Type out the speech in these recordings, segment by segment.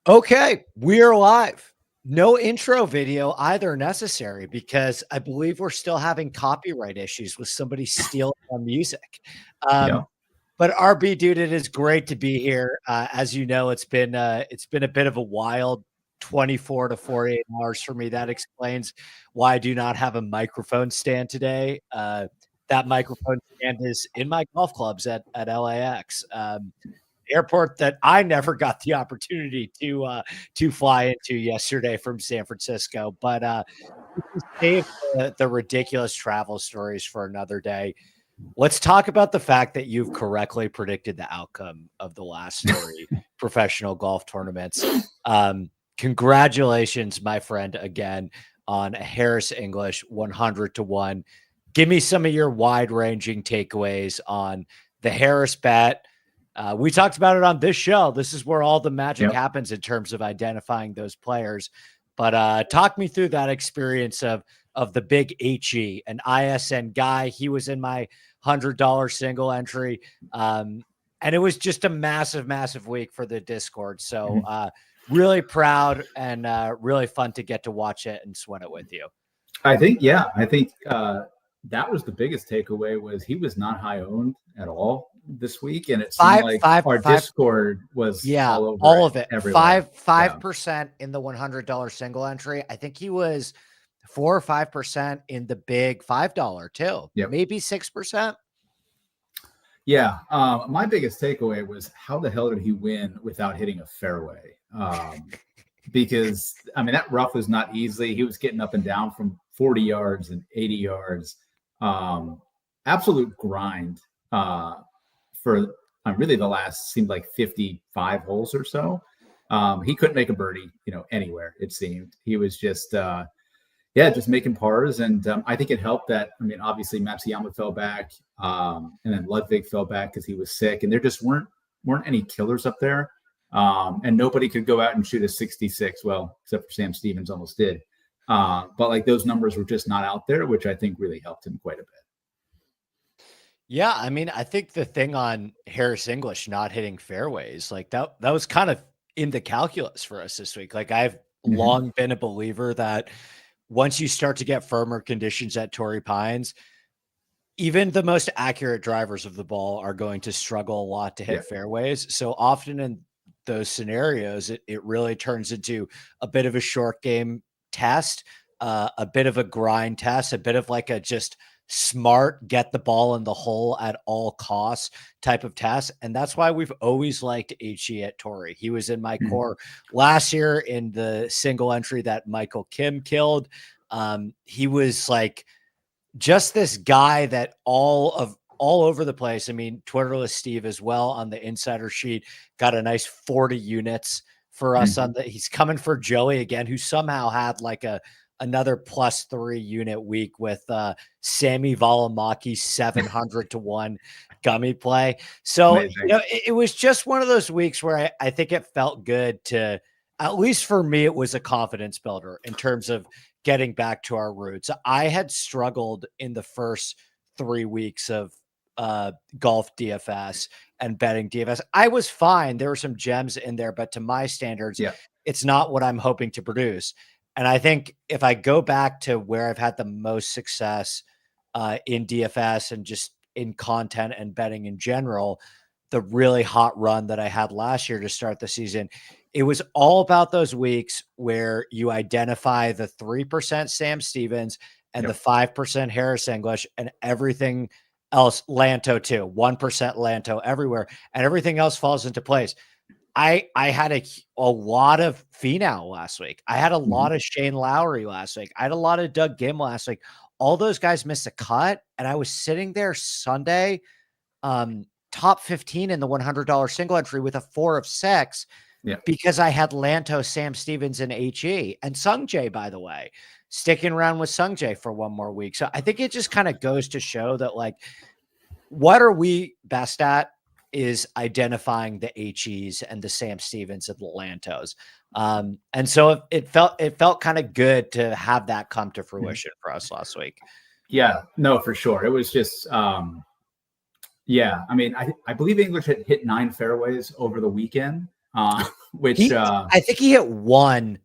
Okay, we are live. No intro video either necessary because I believe we're still having copyright issues with somebody stealing our music. Yeah. But RB, dude, it is great to be here. As you know, it's been a bit of a wild 24 to 48 hours for me. That explains why I do not have a microphone stand today. That microphone stand is in my golf clubs at LAX. Airport that I never got the opportunity to fly into yesterday from San Francisco. But we can save the ridiculous travel stories for another day. Let's talk about the fact that you've correctly predicted the outcome of the last 3 professional golf tournaments. Congratulations, my friend, again on a Harris English 100-1. Give me some of your wide-ranging takeaways on the Harris bet. We talked about it on this show. This is where all the magic happens in terms of identifying those players. But talk me through that experience of the big HE, an ISN guy. He was in my $100 single entry. And it was just a massive, massive week for the Discord. So really proud and really fun to get to watch it and sweat it with you. I think that was the biggest takeaway was he was not high owned at all this week. And it seemed our Discord was all of it. 5% in the $100 single entry. I think he was 4 or 5% in the big $5 too. Maybe 6%. Yeah. My biggest takeaway was how the hell did he win without hitting a fairway? Because I mean, that rough was not easy. He was getting up and down from 40 yards and 80 yards. Absolute grind for really the last seemed like 55 holes or so. He couldn't make a birdie, anywhere. It seemed he was just making pars. And I think it helped that, I mean, obviously Matsuyama fell back, and then Ludwig fell back because he was sick, and there just weren't any killers up there. And nobody could go out and shoot a 66. Well, except for Sam Stevens almost did. But like those numbers were just not out there, which I think really helped him quite a bit. Yeah. I mean, I think the thing on Harris English not hitting fairways, like that was kind of in the calculus for us this week. Like I've long been a believer that once you start to get firmer conditions at Torrey Pines, even the most accurate drivers of the ball are going to struggle a lot to hit fairways. So often in those scenarios, it really turns into a bit of a short game test, a bit of a grind test, a bit of like a just smart, get the ball in the hole at all costs type of test. And that's why we've always liked HE at Torrey. He was in my core last year in the single entry that Michael Kim killed. He was like just this guy that all over the place. I mean, Twitterless Steve as well on the insider sheet got a nice 40 units for us on he's coming for Joey again, who somehow had like another +3 unit week with Sammy Valimaki 700-1 gummy play. So, it was just one of those weeks where I think it felt good to, at least for me, it was a confidence builder in terms of getting back to our roots. I had struggled in the first 3 weeks of golf DFS and betting DFS. I was fine. There were some gems in there, but to my standards, it's not what I'm hoping to produce. And I think if I go back to where I've had the most success in DFS and just in content and betting in general, the really hot run that I had last year to start the season, it was all about those weeks where you identify the 3% Sam Stevens and the 5% Harris English and everything else, Lanto too, 1% Lanto everywhere, and everything else falls into place. I had a lot of Finau last week. I had a lot of Shane Lowry last week. I had a lot of Doug Gim last week. All those guys missed a cut, and I was sitting there Sunday, top 15 in the $100 single entry with a 4 of 6 because I had Lanto, Sam Stevens, and HE, and Sungjae, by the way, sticking around with Sungjae for one more week. So I think it just kind of goes to show that, like, what are we best at is identifying the HEs and the Sam Stevens and the Lantos. And so it felt kind of good to have that come to fruition for us last week. Yeah, no, for sure. It was just, I mean, I believe English had hit 9 fairways over the weekend. which I think he hit one.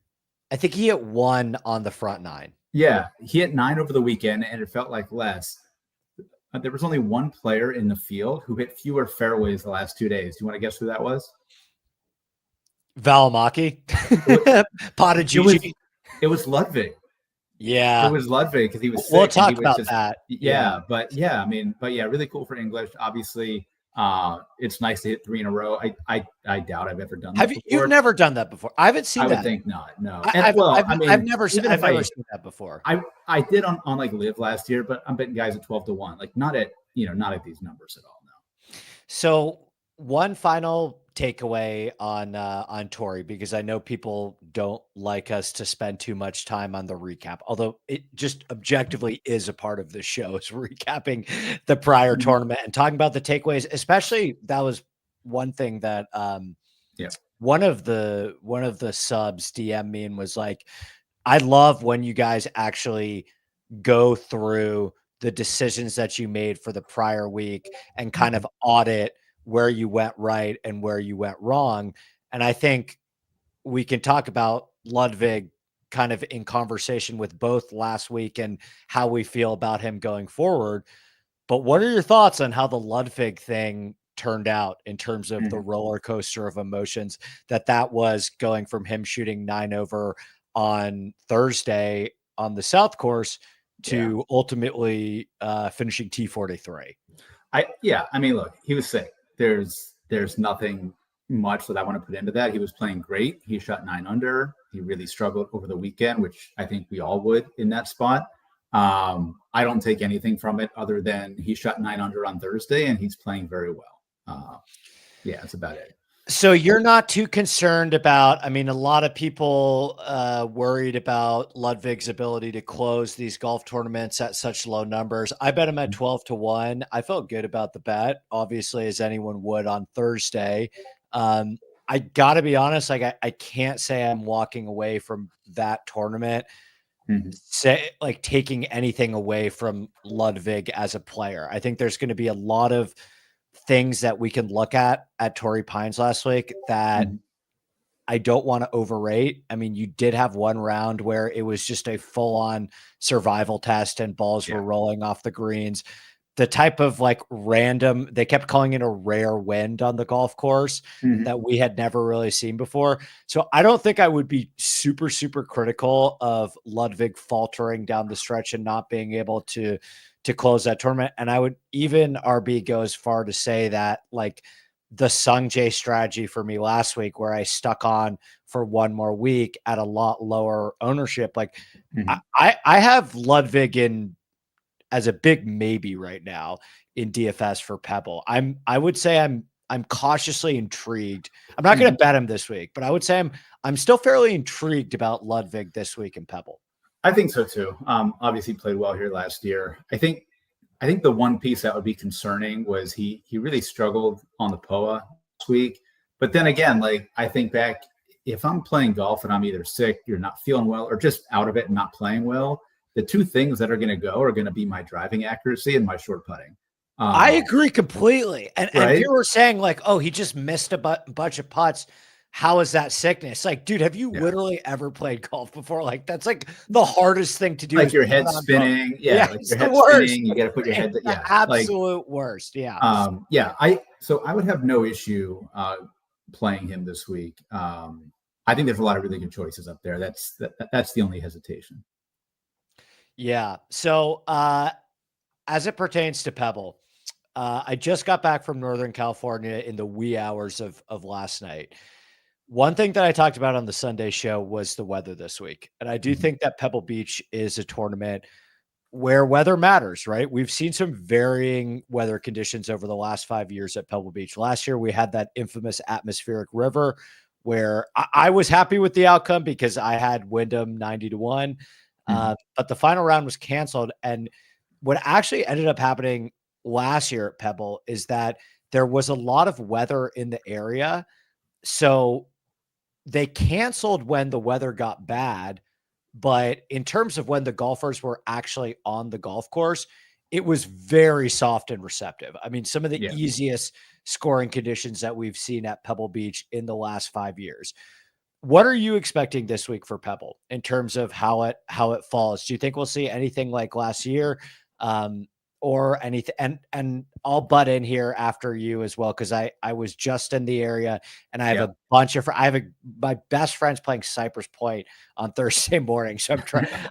I think he hit one on the front nine. Yeah, he hit 9 over the weekend, and it felt like less. There was only one player in the field who hit fewer fairways the last 2 days. Do you want to guess who that was? Valimaki, Potagigi. It was Ludwig. Yeah, it was Ludwig because he was sick. We'll talk about that. Yeah, but yeah, I mean, but yeah, really cool for English. Obviously, it's nice to hit 3 in a row. I doubt I've ever done that before. You've never done that before? I haven't seen that. I would think not. No. I've never seen that before. I did on like Live last year, but I'm betting guys at 12-1. Like not at these numbers at all. No. So one final takeaway on Torrey, because I know people don't like us to spend too much time on the recap, although it just objectively is a part of the show, is recapping the prior tournament and talking about the takeaways. Especially that was one thing that one of the subs DM me and was like, I love when you guys actually go through the decisions that you made for the prior week and kind of audit where you went right and where you went wrong. And I think we can talk about Ludwig kind of in conversation with both last week and how we feel about him going forward. But what are your thoughts on how the Ludwig thing turned out in terms of the roller coaster of emotions that was, going from him shooting 9 over on Thursday on the South Course to ultimately finishing T43? I mean, look, he was sick. There's nothing much that I want to put into that. He was playing great. He shot 9 under. He really struggled over the weekend, which I think we all would in that spot. I don't take anything from it other than he shot 9 under on Thursday and he's playing very well. That's about it. So you're not too concerned about, I mean, a lot of people worried about Ludwig's ability to close these golf tournaments at such low numbers. I bet him at 12-1. I felt good about the bet, obviously, as anyone would on Thursday. I got to be honest, like I can't say I'm walking away from that tournament, taking anything away from Ludwig as a player. I think there's going to be a lot of things that we can look at Torrey Pines last week that I don't want to overrate. I mean, you did have one round where it was just a full-on survival test and balls were rolling off the greens. The type of random, they kept calling it a rare wind on the golf course that we had never really seen before. So I don't think I would be super, super critical of Ludwig faltering down the stretch and not being able to close that tournament. And I would even RB go as far to say that the Sung Jae strategy for me last week, where I stuck on for one more week at a lot lower ownership. I have Ludwig in as a big maybe right now in DFS for Pebble. I would say I'm cautiously intrigued. I'm not going to bet him this week, but I would say I'm still fairly intrigued about Ludwig this week in Pebble. I think so too. Obviously played well here last year. I think the one piece that would be concerning was he really struggled on the POA this week. But then again, I think back, if I'm playing golf and I'm either sick, you're not feeling well, or just out of it and not playing well, the two things that are going to go are going to be my driving accuracy and my short putting. I agree completely. And you were saying he just missed a bunch of putts. How is that sickness? Dude, have you literally ever played golf before? That's the hardest thing to do. Your head spinning. Your head spinning. You got to put your head. The absolute worst. Yeah. So I would have no issue playing him this week. I think there's a lot of really good choices up there. That's the only hesitation. Yeah. So as it pertains to Pebble, I just got back from Northern California in the wee hours of last night. One thing that I talked about on the Sunday show was the weather this week. And I do think that Pebble Beach is a tournament where weather matters, right? We've seen some varying weather conditions over the last 5 years at Pebble Beach. Last year, we had that infamous atmospheric river where I was happy with the outcome because I had Wyndham 90-1. But the final round was canceled. And what actually ended up happening last year at Pebble is that there was a lot of weather in the area. So they canceled when the weather got bad, but in terms of when the golfers were actually on the golf course, it was very soft and receptive. I mean, some of the easiest scoring conditions that we've seen at Pebble Beach in the last 5 years. What are you expecting this week for Pebble in terms of how it falls? Do you think we'll see anything like last year, or anything? And I'll butt in here after you as well, because I was just in the area, and I have a bunch of my best friend's playing Cypress Point on Thursday morning, so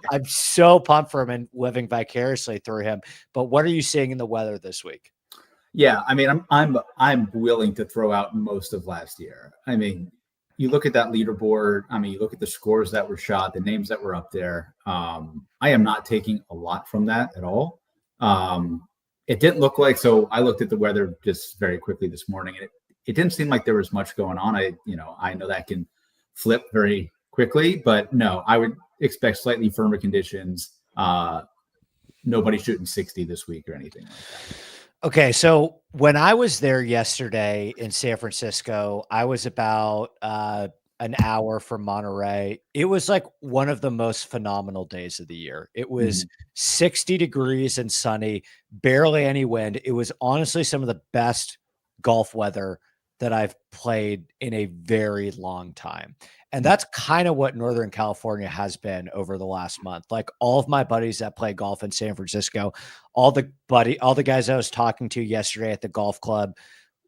I'm so pumped for him and living vicariously through him. But what are you seeing in the weather this week? Yeah, I mean, I'm willing to throw out most of last year. I mean, you look at that leaderboard. I mean, you look at the scores that were shot, the names that were up there. I am not taking a lot from that at all. It didn't look like, so I looked at the weather just very quickly this morning, and it didn't seem like there was much going on. I know that can flip very quickly, but no, I would expect slightly firmer conditions. Nobody shooting 60 this week or anything like that. Okay, so when I was there yesterday in San Francisco, I was about an hour from Monterey. It was like one of the most phenomenal days of the year. It was 60 degrees and sunny, barely any wind. It was honestly some of the best golf weather that I've played in a very long time. And that's kind of what Northern California has been over the last month. Like, all of my buddies that play golf in San Francisco, all the guys I was talking to yesterday at the golf club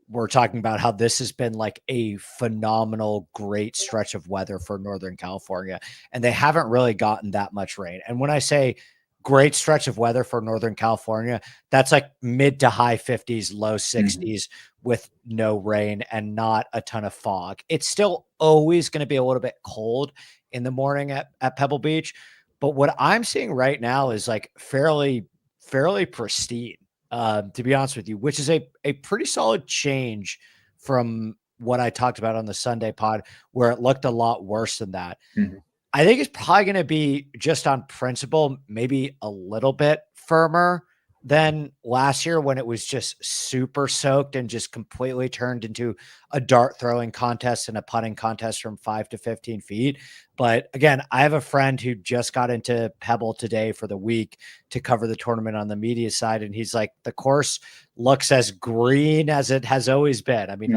were talking about how this has been like a phenomenal, great stretch of weather for Northern California. And they haven't really gotten that much rain. And when I say great stretch of weather for Northern California, that's like mid to high 50s, low 60s with no rain and not a ton of fog. It's still always going to be a little bit cold in the morning at Pebble Beach. But what I'm seeing right now is like fairly pristine, to be honest with you, which is a pretty solid change from what I talked about on the Sunday pod, where it looked a lot worse than that. I think it's probably going to be, just on principle, maybe a little bit firmer than last year, when it was just super soaked and just completely turned into a dart throwing contest and a putting contest from 5 to 15 feet. But again, I have a friend who just got into Pebble today for the week to cover the tournament on the media side. And he's like, the course looks as green as it has always been. I mean,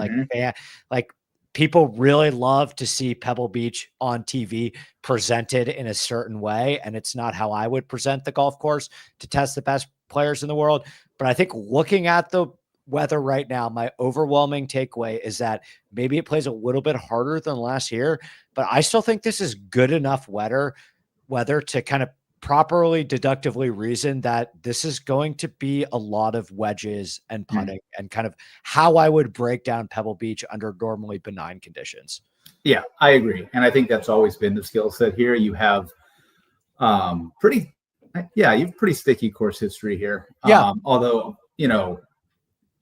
like people really love to see Pebble Beach on TV presented in a certain way. And it's not how I would present the golf course to test the best players in the world. But I think looking at the weather right now, my overwhelming takeaway is that maybe it plays a little bit harder than last year, but I still think this is good enough weather to kind of properly deductively reason that this is going to be a lot of wedges and putting, and kind of how I would break down Pebble Beach under normally benign conditions. Yeah, I agree. And I think that's always been the skill set here. You have pretty sticky course history here. Yeah. Although,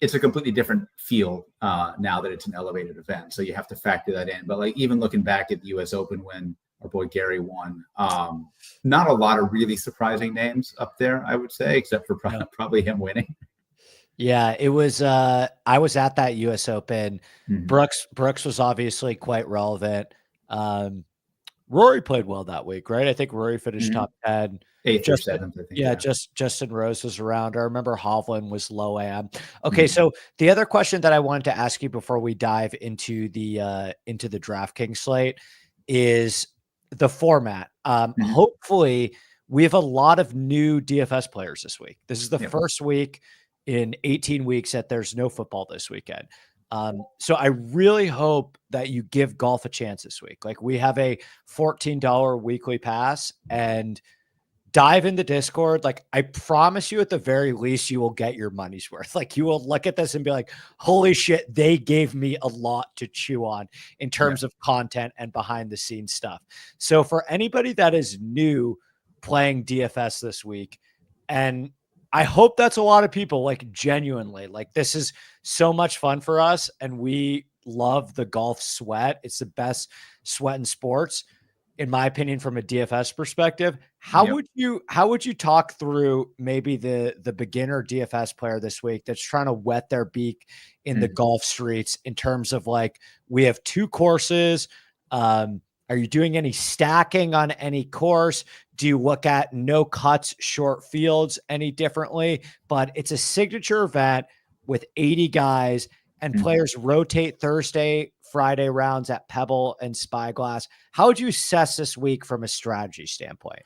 it's a completely different feel now that it's an elevated event. So you have to factor that in. But like, even looking back at the US Open when our boy Gary won, not a lot of really surprising names up there, I would say, except for probably him winning. Yeah, it was, I was at that US Open. Brooks was obviously quite relevant. Rory played well that week, right? I think Rory finished top 10. 8th or 7th, I think. Yeah, just Justin Rose was around. I remember Hovland was low am. Okay, so the other question that I wanted to ask you before we dive into the DraftKings slate is the format. Hopefully we have a lot of new DFS players this week. This is the first week in 18 weeks that there's no football this weekend. So I really hope that you give golf a chance this week. Like, we have a $14 weekly pass, and dive in the Discord. Like, I promise you, at the very least, you will get your money's worth. Like, you will look at this and be like, holy shit, they gave me a lot to chew on in terms of content and behind the scenes stuff. So for anybody that is new playing DFS this week, and I hope that's a lot of people, like, genuinely, like, this is so much fun for us, and we love the golf sweat. It's the best sweat in sports, in my opinion, from a DFS perspective. How would you talk through maybe the beginner DFS player this week that's trying to wet their beak in the golf streets, in terms of, like, we have 2 courses. Are you doing any stacking on any course? Do you look at no cuts, short fields any differently? But it's a signature event with 80 guys. and players rotate Thursday, Friday rounds at Pebble and Spyglass. How would you assess this week from a strategy standpoint?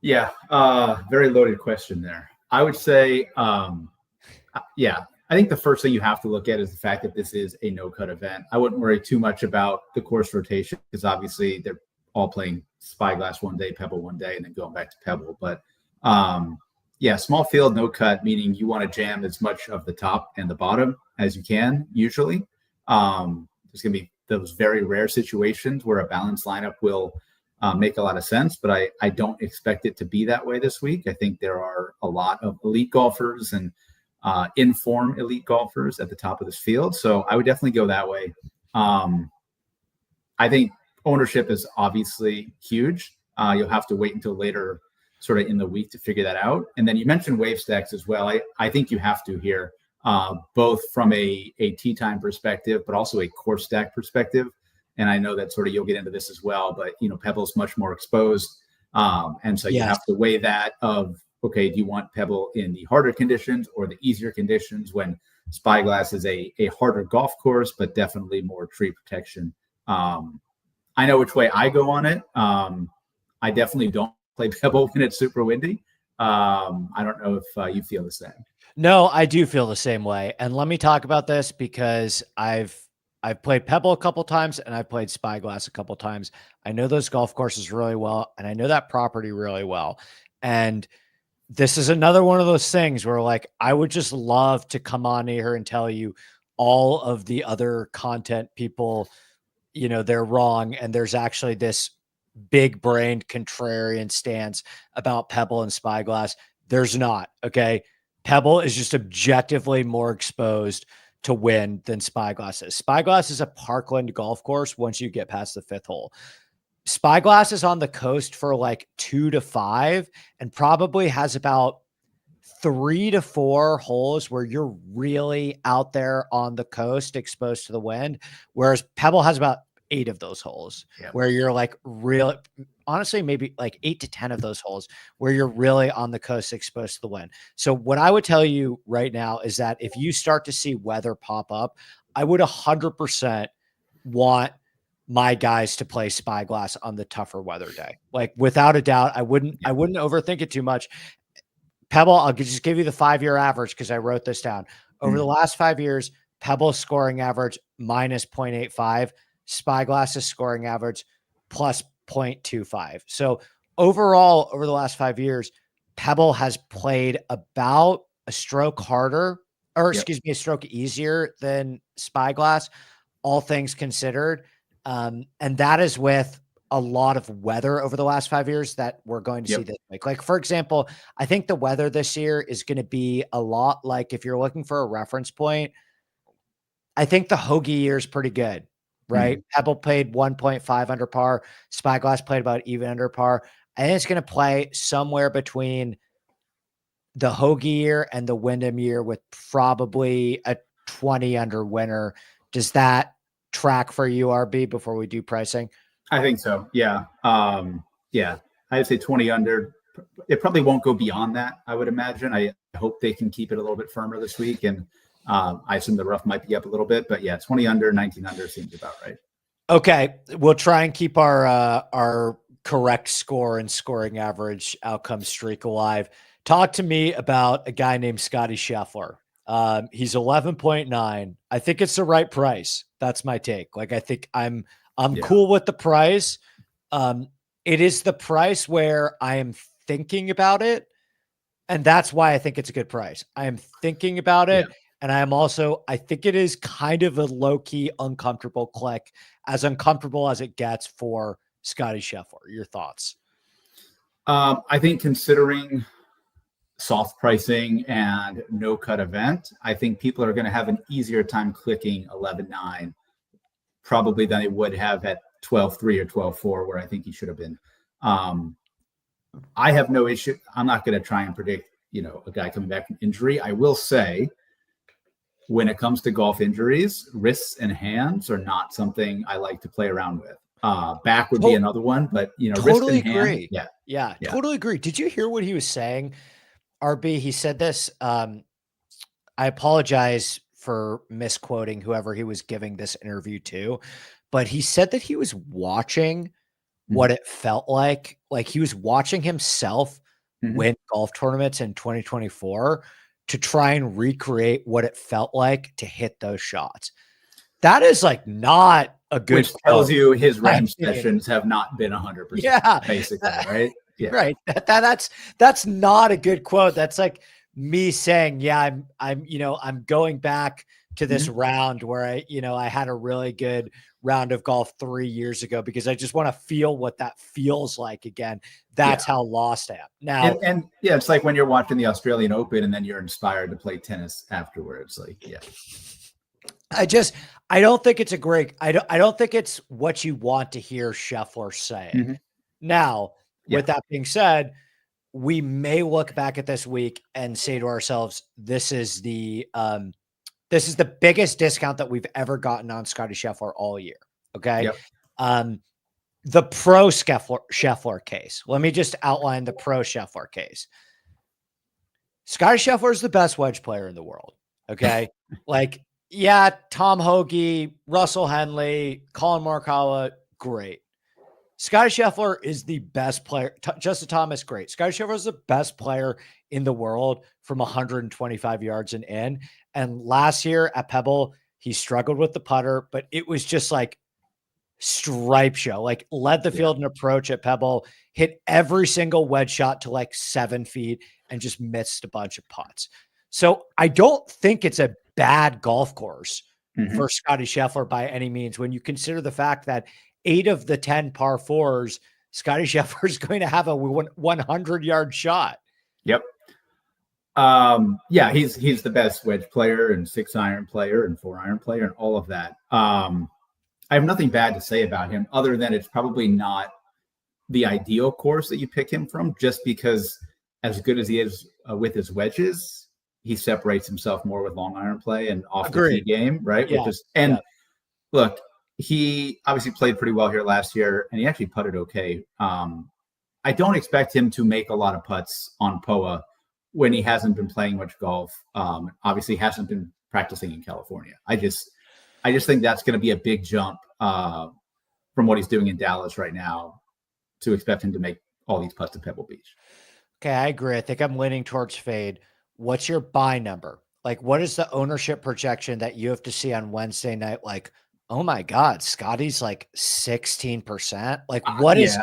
Yeah, very loaded question there. I would say, yeah, I think the first thing you have to look at is the fact that this is a no-cut event. I wouldn't worry too much about the course rotation because obviously they're all playing Spyglass one day, Pebble one day, and then going back to Pebble. But yeah, small field, no cut, meaning you want to jam as much of the top and the bottom as you can, usually. There's going to be those very rare situations where a balanced lineup will make a lot of sense, but I don't expect it to be that way this week. I think there are a lot of elite golfers and in-form elite golfers at the top of this field. So I would definitely go that way. I think ownership is obviously huge. You'll have to wait until later sort of in the week to figure that out. And then you mentioned wave stacks as well. I think you have to here, both from a tee time perspective, but also a course stack perspective. And I know that sort of you'll get into this as well, but Pebble's much more exposed. And so you have to weigh that of, okay, do you want Pebble in the harder conditions or the easier conditions when Spyglass is a harder golf course, but definitely more tree protection. I know which way I go on it. I definitely don't play Pebble when it's super windy. I don't know if you feel the same. No, I do feel the same way. And let me talk about this because I've played Pebble a couple times and I've played Spyglass a couple times. I know those golf courses really well, and I know that property really well. And this is another one of those things where, like, I would just love to come on here and tell you all of the other content people, they're wrong. And there's actually this big brained contrarian stance about Pebble and Spyglass. There's not. Okay. Pebble is just objectively more exposed to win than Spyglass is. Spyglass is a parkland golf course once you get past the fifth hole. Spyglass is on the coast for like 2 to 5 and probably has about 3 to 4 holes where you're really out there on the coast exposed to the wind. Whereas Pebble has about 8 of those holes where you're like really, honestly, maybe like 8 to 10 of those holes where you're really on the coast exposed to the wind. So what I would tell you right now is that if you start to see weather pop up, I would 100% want my guys to play Spyglass on the tougher weather day. Like, without a doubt, I wouldn't overthink it too much. Pebble, I'll just give you the 5-year average because I wrote this down. Over the last 5 years, Pebble's scoring average minus 0.85, Spyglass's scoring average plus 0.25. So overall, over the last 5 years, Pebble has played about a stroke harder, or excuse me, a stroke easier than Spyglass, all things considered. And that is with a lot of weather over the last 5 years that we're going to see this week. Like, for example, I think the weather this year is going to be a lot like, if you're looking for a reference point, I think the Hoagie year is pretty good, right? Pebble played 1.5 under par. Spyglass played about even under par. I think it's going to play somewhere between the Hoagie year and the Wyndham year with probably a 20 under winner. Does that track for you, RB, before we do pricing? I think so. Yeah. I'd say 20 under. It probably won't go beyond that, I would imagine. I hope they can keep it a little bit firmer this week. And I assume the rough might be up a little bit, but yeah, 20 under, 19 under seems about right. Okay. We'll try and keep our correct score and scoring average outcome streak alive. Talk to me about a guy named Scottie Scheffler. He's 11.9. I think it's the right price. That's my take. Like, I think I'm cool with the price. It is the price where I am thinking about it. And that's why I think it's a good price. I am thinking about it. And I think it is kind of a low key, uncomfortable click, as uncomfortable as it gets for Scottie Scheffler. Your thoughts? I think considering soft pricing and no cut event, I think people are going to have an easier time clicking 11.9 probably than they would have at 12.3 or 12.4, where I think he should have been. I have no issue. I'm not going to try and predict, a guy coming back from injury. I will say, when it comes to golf injuries, wrists and hands are not something I like to play around with. Back would be another one, but totally wrist and agree. hand, yeah, totally agree. Did you hear what he was saying? RB, he said this. I apologize for misquoting whoever he was giving this interview to, but he said that he was watching what it felt like he was watching himself win golf tournaments in 2024 to try and recreate what it felt like to hit those shots. That is like not a good Which tells you his range sessions have not been 100%. Yeah. Basically, right? Yeah. Right. That's not a good quote. That's like me saying, yeah, I'm going back to this round where I had a really good round of golf 3 years ago because I just want to feel what that feels like again. That's how lost I am now. And yeah, it's like when you're watching the Australian Open and then you're inspired to play tennis afterwards. Like, yeah. I don't think it's I don't think it's what you want to hear Scheffler say. Now, with that being said, we may look back at this week and say to ourselves, this is the biggest discount that we've ever gotten on Scottie Scheffler all year. Okay. Yep. The pro Scheffler case. Let me just outline the pro Scheffler case. Scottie Scheffler is the best wedge player in the world. Okay. Yeah, Tom Hoagie, Russell Henley, Colin Morikawa, great. Scottie Scheffler is the best player. Justin Thomas, great. Scottie Scheffler is the best player in the world from 125 yards and in. And last year at Pebble, he struggled with the putter, but it was just like stripe show. Like led the field in approach at Pebble, hit every single wedge shot to like 7 feet, and just missed a bunch of putts. So I don't think it's a bad golf course for Scottie Scheffler by any means. When you consider the fact that 8 of the 10 par fours, Scottie Scheffler is going to have a 100-yard shot. Yep. Yeah, he's the best wedge player and 6-iron player and 4-iron player and all of that. I have nothing bad to say about him other than it's probably not the ideal course that you pick him from, just because as good as he is with his wedges, he separates himself more with long iron play and off the tee game, right? Yeah. Look, he obviously played pretty well here last year, and he actually putted okay. I don't expect him to make a lot of putts on POA when he hasn't been playing much golf. Obviously hasn't been practicing in California. I just think that's going to be a big jump from what he's doing in Dallas right now to expect him to make all these putts at Pebble Beach. Okay, I agree. I think I'm leaning towards fade. What's your buy number? Like, what is the ownership projection that you have to see on Wednesday night? Like, oh my God, Scottie's like 16%. Like, what is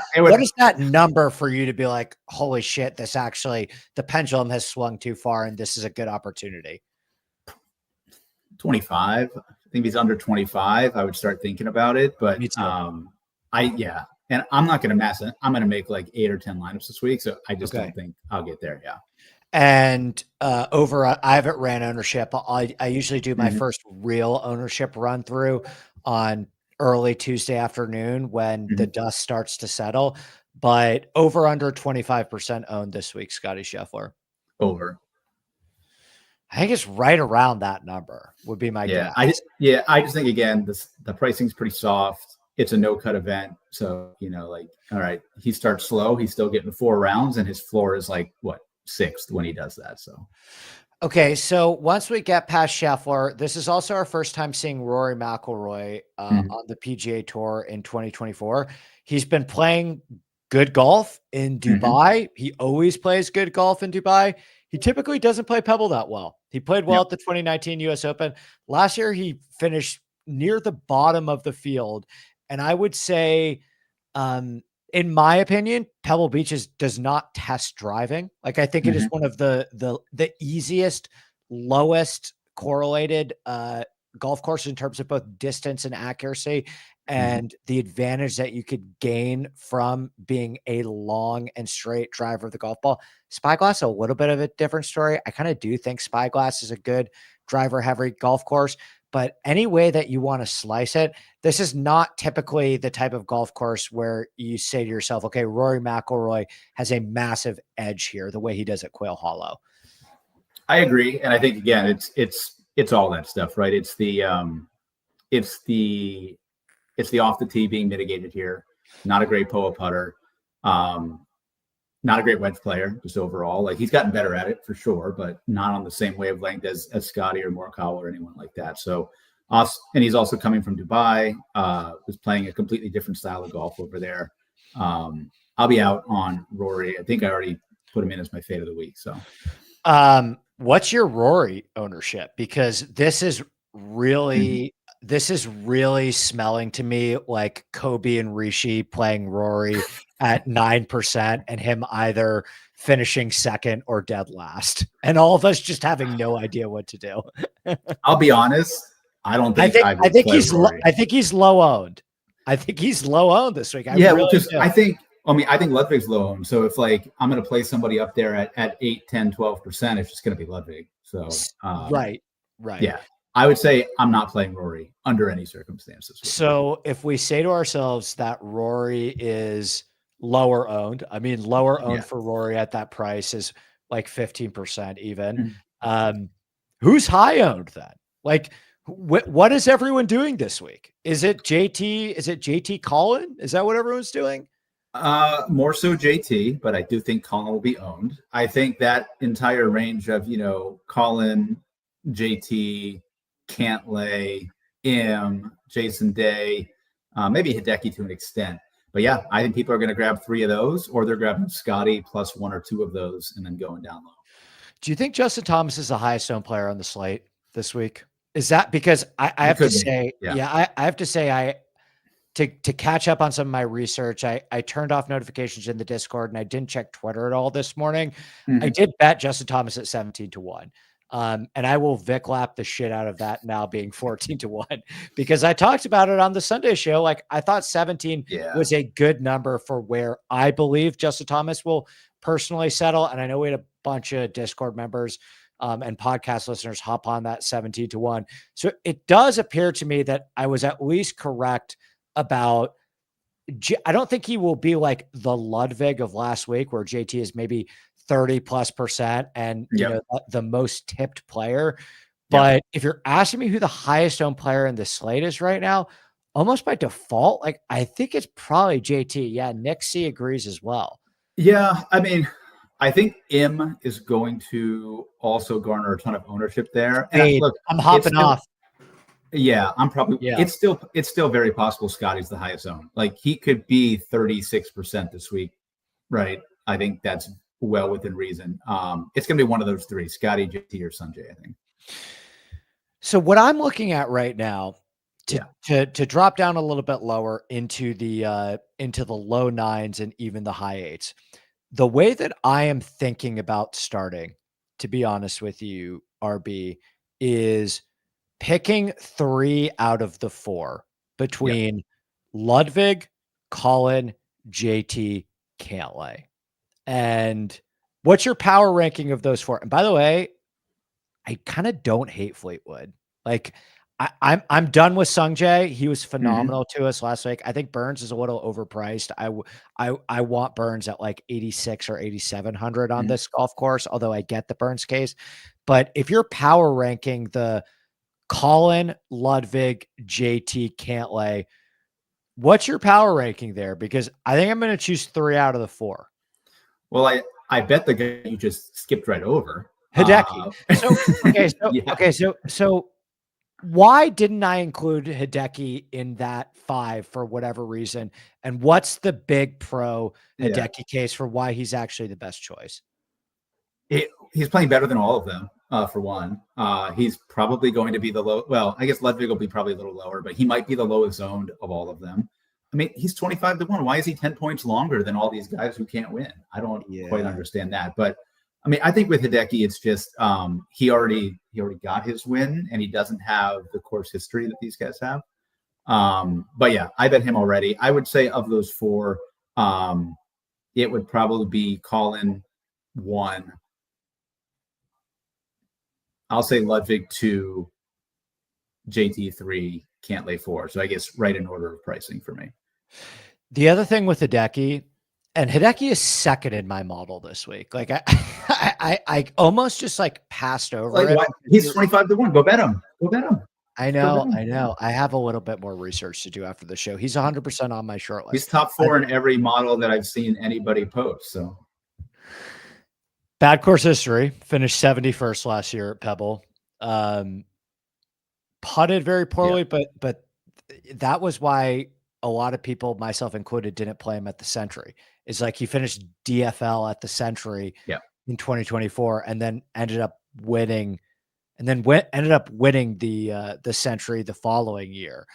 that number for you to be like, holy shit, the pendulum has swung too far and this is a good opportunity? 25. I think he's under 25. I would start thinking about it, but and I'm not going to mass it. I'm going to make like 8 or 10 lineups this week. So I just don't think I'll get there. Yeah. And I haven't ran ownership. I usually do my first real ownership run through on early Tuesday afternoon when the dust starts to settle, but over under 25% owned this week, Scottie Scheffler. Over. I think it's right around that number would be my guess. I just think, again, the pricing's pretty soft. It's a no-cut event. So, all right, he starts slow. He's still getting 4 rounds, and his floor is like, what, 6th when he does that. So, okay. So once we get past Scheffler, this is also our first time seeing Rory McIlroy on the PGA Tour in 2024. He's been playing good golf in Dubai. He always plays good golf in Dubai. He typically doesn't play Pebble that well. He played well at the 2019 US Open. Last year, he finished near the bottom of the field. And I would say, in my opinion, Pebble Beach does not test driving. Like, I think it is one of the easiest, lowest correlated golf courses in terms of both distance and accuracy, and the advantage that you could gain from being a long and straight driver of the golf ball. Spyglass, a little bit of a different story. I kind of do think Spyglass is a good driver heavy golf course, but any way that you want to slice it, this is not typically the type of golf course where you say to yourself, okay, Rory McIlroy has a massive edge here, the way he does at Quail Hollow. I agree. And I think, again, it's all that stuff, right? It's the off the tee being mitigated here. Not a great POA putter. not a great wedge player, just overall. Like he's gotten better at it for sure, but not on the same wavelength as Scottie or Morikawa or anyone like that. So, and he's also coming from Dubai, was playing a completely different style of golf over there. I'll be out on Rory. I think I already put him in as my fade of the week. So, what's your Rory ownership? Because this is really smelling to me like Kobe and Rishi playing Rory at 9% and him either finishing second or dead last, and all of us just having no idea what to do. I'll be honest. I don't think I think he's low owned. I think he's low owned this week. I think Ludwig's low owned. So if like I'm going to play somebody up there at 8, 10, 12%, it's just going to be Ludwig. So right. Yeah. I would say I'm not playing Rory under any circumstances. So if we say to ourselves that Rory is lower owned, I mean, lower owned for Rory at that price is like 15% even. Who's high owned then? Like, what is everyone doing this week? Is it JT? Is it JT Colin? Is that what everyone's doing? More so JT, but I do think Colin will be owned. I think that entire range of, Colin, JT, Cantlay, Jason Day, maybe Hideki to an extent. But yeah, I think people are going to grab 3 of those, or they're grabbing Scottie plus 1 or 2 of those and then going down low. Do you think Justin Thomas is the highest owned player on the slate this week? Is that because I have to say, I have to say, to catch up on some of my research, I turned off notifications in the Discord and I didn't check Twitter at all this morning. I did bet Justin Thomas at 17-1. And I will Vic lap the shit out of that now being 14-1 because I talked about it on the Sunday show. Like I thought 17 was a good number for where I believe Justin Thomas will personally settle. And I know we had a bunch of Discord members and podcast listeners hop on that 17-1. So it does appear to me that I was at least correct about, I don't think he will be like the Ludwig of last week where JT is maybe 30+% and the most tipped player. But if you're asking me who the highest owned player in the slate is right now, almost by default, like I think it's probably JT. Yeah. Nick C agrees as well. Yeah. I mean, I think M is going to also garner a ton of ownership there. And look, I'm hopping off. Yeah, I'm probably. Yeah. It's still very possible Scottie's the highest owned. Like he could be 36% this week, right? I think that's well within reason. It's going to be one of those 3: Scottie, JT, or Sanjay. I think. So what I'm looking at right now, to drop down a little bit lower into the low 9s and even the high 8s, the way that I am thinking about starting, to be honest with you, RB, is picking 3 out of the 4 between Ludwig, Colin, JT, Cantlay. And what's your power ranking of those 4? And by the way, I kind of don't hate Fleetwood. Like I'm done with Sungjae. He was phenomenal to us last week. I think Burns is a little overpriced. I want Burns at like 86 or 8,700 on this golf course, although I get the Burns case. But if you're power ranking the Colin, Ludwig, JT, Cantlay, what's your power ranking there? Because I think I'm going to choose 3 out of the 4. Well, I bet the guy you just skipped right over, Hideki. So why didn't I include Hideki in that 5 for whatever reason? And what's the big pro Hideki case for why he's actually the best choice? He's playing better than all of them. For one, he's probably going to be the low. Well, I guess Ludwig will be probably a little lower, but he might be the lowest owned of all of them. I mean, he's 25-1. Why is he 10 points longer than all these guys who can't win? I don't quite understand that. But I mean, I think with Hideki, it's just he already got his win, and he doesn't have the course history that these guys have. But yeah, I bet him already. I would say of those 4, it would probably be Colin 1. I'll say Ludwig 2, JT 3, Cantlay 4. So I guess right in order of pricing for me. The other thing with Hideki, and Hideki is second in my model this week. Like I almost just like passed over it. He's 25-1. Go bet him. I know. I have a little bit more research to do after the show. He's 100% on my short list. He's top 4 in every model that I've seen anybody post. So Bad course history. Finished 71st last year at Pebble. Putted very poorly, but that was why a lot of people, myself included, didn't play him at the Century. It's like he finished DFL at the Century in 2024, and then ended up winning, the Century the following year.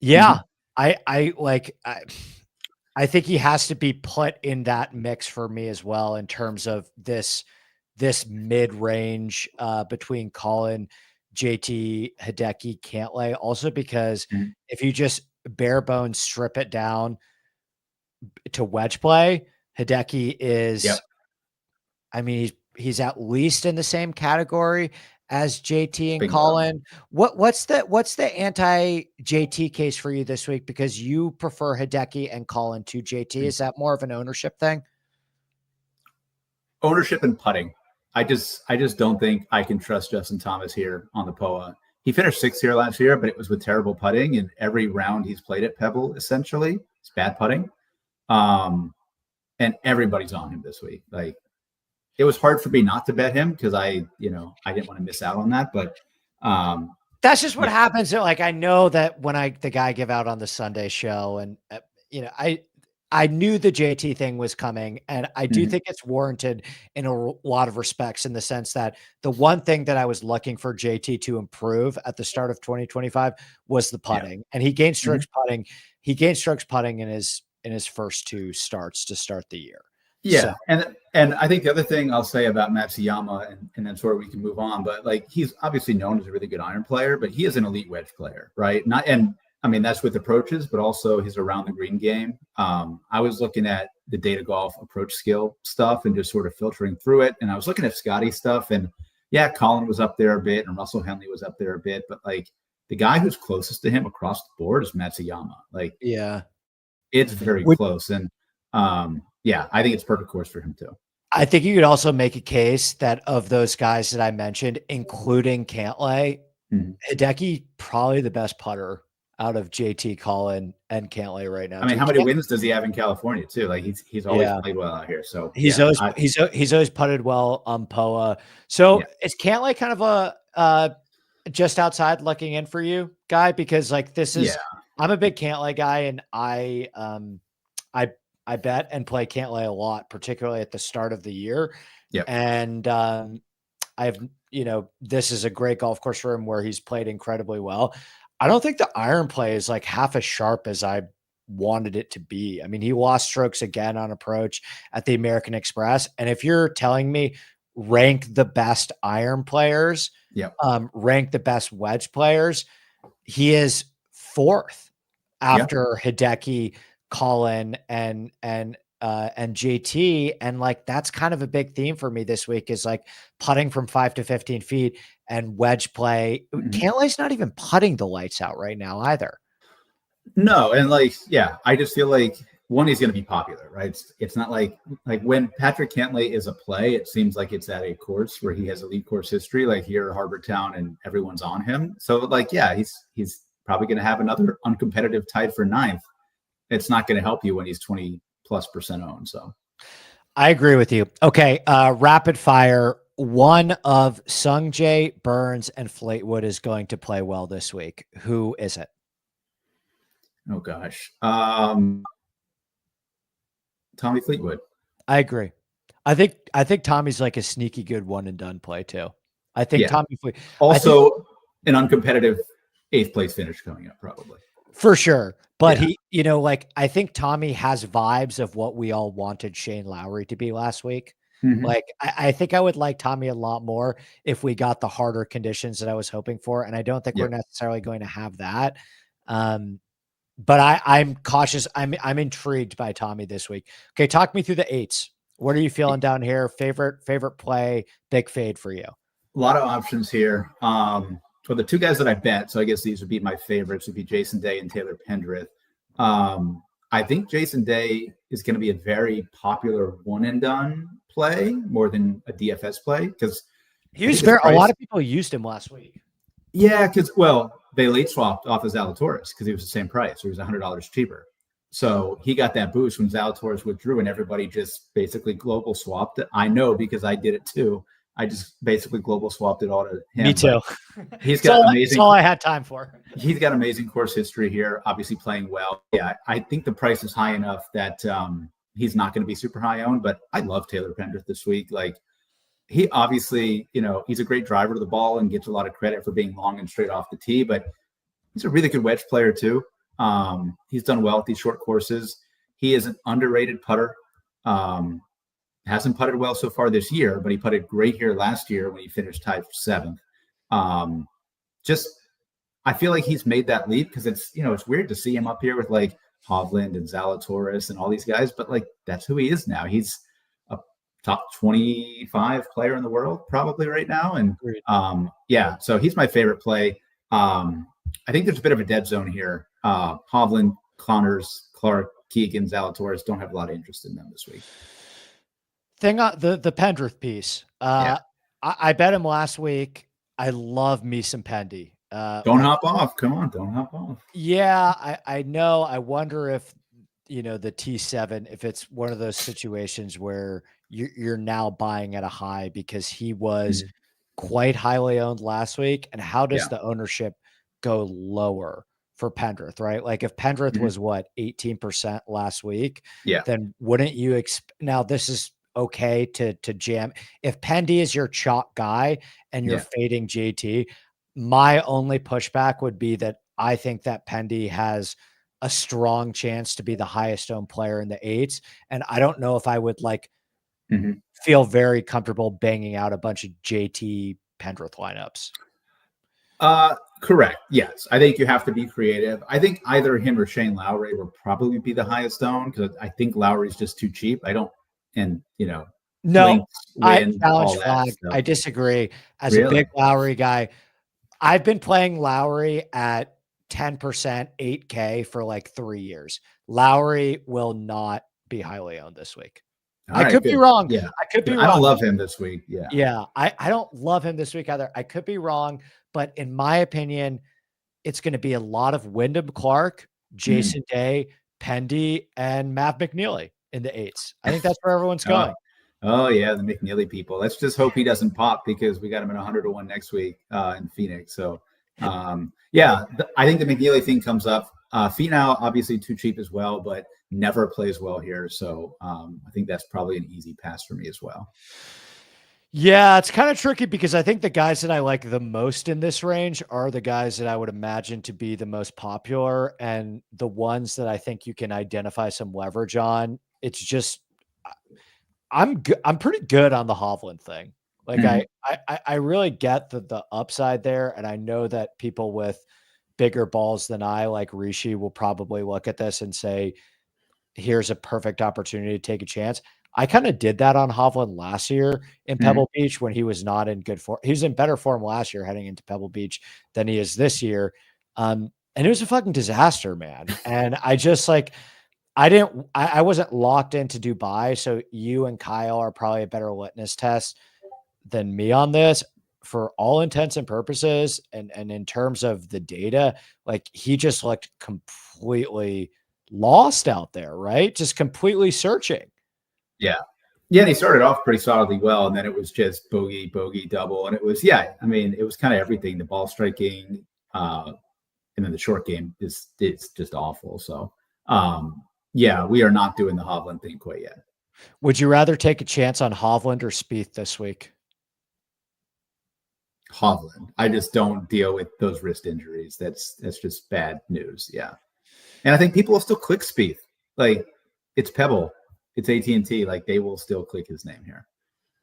Yeah, I think he has to be put in that mix for me as well in terms of this mid-range between Colin, JT, Hideki, Cantlay. Also because if you just bare bones strip it down to wedge play, Hideki is, I mean, he's at least in the same category as JT and Colin. What's the anti JT case for you this week? Because you prefer Hideki and Colin to JT. Is that more of an ownership thing? Ownership and putting. I just don't think I can trust Justin Thomas here on the POA. He finished 6th here last year, but it was with terrible putting. And every round he's played at Pebble, essentially, it's bad putting. And everybody's on him this week. Like, it was hard for me not to bet him because I didn't want to miss out on that. But that's just what happens. Like, I know that when the guy give out on the Sunday show, and I knew the JT thing was coming, and I do think it's warranted in a lot of respects, in the sense that the one thing that I was looking for JT to improve at the start of 2025 was the putting, and he gained strokes putting. He gained strokes putting in his first 2 starts to start the year. Yeah. So. And I think the other thing I'll say about Matsuyama, and then sort of we can move on, but like, he's obviously known as a really good iron player, but he is an elite wedge player, right? That's with approaches, but also his around the green game. I was looking at the Data Golf approach skill stuff and just sort of filtering through it. And I was looking at Scottie stuff, and Colin was up there a bit and Russell Henley was up there a bit, but like, the guy who's closest to him across the board is Matsuyama. Like, it's very close. And I think it's perfect course for him too. I think you could also make a case that of those guys that I mentioned, including Cantlay, Hideki probably the best putter out of JT, Colin, and Cantlay right now. I mean, how many wins does he have in California too? Like, he's always played well out here. So he's always putted well on POA. So is Cantlay kind of a just outside looking in for you guy? Because like, this is I'm a big Cantlay guy, and I bet and play Cantlay a lot, particularly at the start of the year. And this is a great golf course for him where he's played incredibly well. I don't think the iron play is like half as sharp as I wanted it to be. I mean, he lost strokes again on approach at the American Express. And if you're telling me rank the best iron players, rank the best wedge players, he is 4th after Hideki, Colin, and JT. And like, that's kind of a big theme for me this week, is like putting from 5 to 15 feet and wedge play. Cantlay's not even putting the lights out right now either. No. And like, I just feel like, one, he's going to be popular, right? It's not like when Patrick Cantlay is a play, it seems like it's at a course where he has elite course history, like here at Harbour Town, and everyone's on him. So like, he's probably going to have another uncompetitive tied for 9th. It's not going to help you when he's 20+% owned. So I agree with you. Okay. Rapid fire. One of Sungjae, Burns, and Fleetwood is going to play well this week. Who is it? Oh gosh. Tommy Fleetwood. I agree. I think Tommy's like a sneaky good one and done play too. I think Tommy Fleetwood. Also an uncompetitive 8th place finish coming up probably. For sure. But he, I think Tommy has vibes of what we all wanted Shane Lowry to be last week. Like, I think I would like Tommy a lot more if we got the harder conditions that I was hoping for. And I don't think we're necessarily going to have that. But I'm cautious. I'm intrigued by Tommy this week. Okay. Talk me through the 8s. What are you feeling down here? Favorite play, big fade for you? A lot of options here. For the 2 guys that I bet, so I guess these would be my favorites, would be Jason Day and Taylor Pendrith. I think Jason Day is going to be a very popular one and done play more than a DFS play, because he was a lot of people used him last week. Yeah, because they late swapped off of Zalatoris because he was the same price. So he was $100 cheaper. So he got that boost when Zalatoris withdrew, and everybody just basically global swapped it. I know because I did it too. I just basically global swapped it all to him. Me too. He's got amazing. That's all I had time for. He's got amazing course history here, obviously playing well. Yeah, I think the price is high enough that he's not going to be super high owned, but I love Taylor Penderth this week. Like, he obviously, he's a great driver of the ball and gets a lot of credit for being long and straight off the tee, but he's a really good wedge player too. He's done well at these short courses. He is an underrated putter. Hasn't putted well so far this year, but he putted great here last year when he finished tied for 7th. I feel like he's made that leap because it's weird to see him up here with like Hovland and Zalatoris and all these guys, but like that's who he is now. He's a top 25 player in the world probably right now. And so he's my favorite play. I think there's a bit of a dead zone here. Hovland, Connors, Clark, Keegan, Zalatoris don't have a lot of interest in them this week. Thing on the Pendrith piece. I bet him last week. I love me some Pendy. Don't hop off. Come on, don't hop off. Yeah, I know. I wonder if the T7, if it's one of those situations where you're now buying at a high because he was quite highly owned last week. And how does the ownership go lower for Pendrith, right? Like if Pendrith was 18% last week, then wouldn't you now this is okay to jam. If Pendy is your chalk guy and you're fading JT, my only pushback would be that I think that Pendy has a strong chance to be the highest owned player in the 8s. And I don't know if I would feel very comfortable banging out a bunch of JT Pendrith lineups. Correct. Yes. I think you have to be creative. I think either him or Shane Lowry will probably be the highest owned because I think Lowry's just too cheap. No, I challenge flag. I disagree. As a big Lowry guy, I've been playing Lowry at 10%, 8K for like 3 years. Lowry will not be highly owned this week. I could be wrong. Yeah. I could be wrong. I don't love him this week. Yeah. Yeah. I don't love him this week either. I could be wrong, but in my opinion, it's going to be a lot of Wyndham Clark, Jason Day, Pendy, and Matt McNeely in the 8s. I think that's where everyone's going. Oh yeah, the McNeely people. Let's just hope he doesn't pop because we got him at 100-1 next week in Phoenix. So I think the McNeely thing comes up. Finau obviously too cheap as well, but never plays well here. So I think that's probably an easy pass for me as well. Yeah, it's kind of tricky because I think the guys that I like the most in this range are the guys that I would imagine to be the most popular and the ones that I think you can identify some leverage on. It's just I'm pretty good on the Hovland thing. Like I really get the upside there. And I know that people with bigger balls than I, like Rishi, will probably look at this and say, here's a perfect opportunity to take a chance. I kind of did that on Hovland last year in Pebble Beach when he was not in good form. He was in better form last year heading into Pebble Beach than he is this year. And it was a fucking disaster, man. And I just I wasn't locked into Dubai. So you and Kyle are probably a better litmus test than me on this for all intents and purposes. And in terms of the data, like he just looked completely lost out there, right? Just completely searching. Yeah. Yeah. And he started off pretty solidly well. And then it was just bogey, double. And it was, it was kind of everything. The ball striking, and then the short game it's just awful. So, we are not doing the Hovland thing quite yet. Would you rather take a chance on Hovland or Spieth this week? Hovland. I just don't deal with those wrist injuries. That's just bad news. Yeah. And I think people will still click Spieth. Like it's Pebble. It's AT&T. Like they will still click his name here.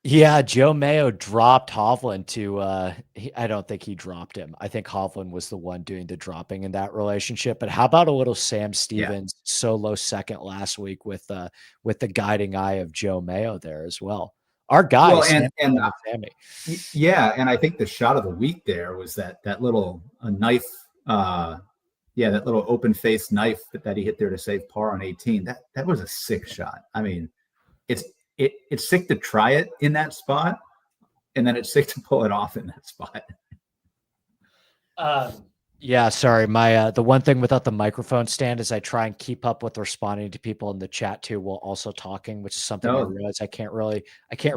Yeah, Joe Mayo dropped Hovland to I don't think he dropped him. I think Hovland was the one doing the dropping in that relationship. But how about a little Sam Stevens solo second last week with the guiding eye of Joe Mayo there as well. Our guy, and Sammy. Yeah, and I think the shot of the week there was that little knife that little open face knife that he hit there to save par on 18. That was a sick shot. I mean, it's sick to try it in that spot, and then it's sick to pull it off in that spot. Yeah, sorry. My the one thing without the microphone stand is I try and keep up with responding to people in the chat too while also talking, which is something I No, realize I can't there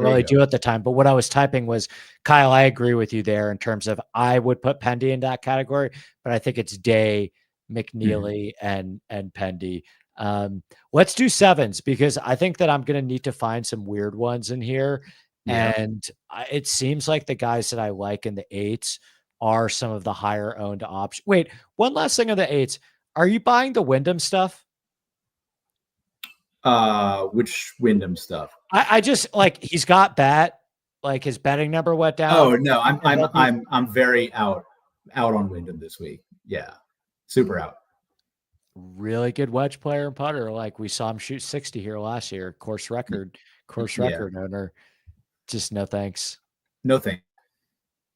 you really go. do at the time. But what I was typing was, Kyle, I agree with you there in terms of I would put Pendy in that category, but I think it's Day, Mhm. McNeely, and Pendy. Let's do sevens because I think that I'm gonna need to find some weird ones in here. Yeah. And it seems like the guys that I like in the eights are some of the higher owned options. Wait, one last thing on the eights. Are you buying the Wyndham stuff? Which Wyndham stuff? I just like he's got bet, like his betting number went Oh down. no, And he'll be I'm very out on Wyndham this week. Yeah, super out. really good wedge player and putter. Like we saw him shoot 60 here last year. Course Yeah, record owner. Just no thanks. no thanks.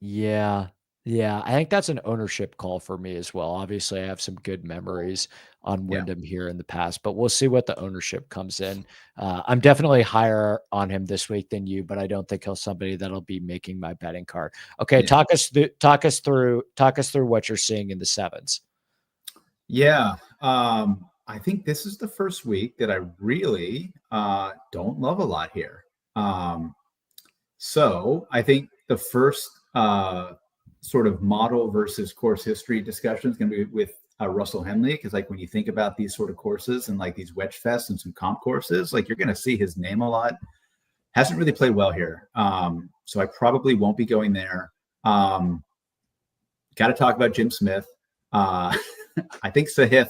Yeah. Yeah, I think that's an ownership call for me as well. Obviously, I have some good memories on Yeah, Wyndham here in the past, but we'll see what the ownership comes in. I'm definitely higher on him this week than you, but I don't think he'll somebody that'll be making my betting card. Okay, yeah, talk us through what you're seeing in the sevens. yeah. I think this is the first week that I really don't love a lot here. Um, So I think the first sort of model versus course history discussion is going to be with Russell Henley, because like when you think about these sort of courses and like these wedge fests and some comp courses, like you're going to see his name a lot. Hasn't really played well here, so I probably won't be going there. Got to talk about Jim Smith. Uh, I think Sahith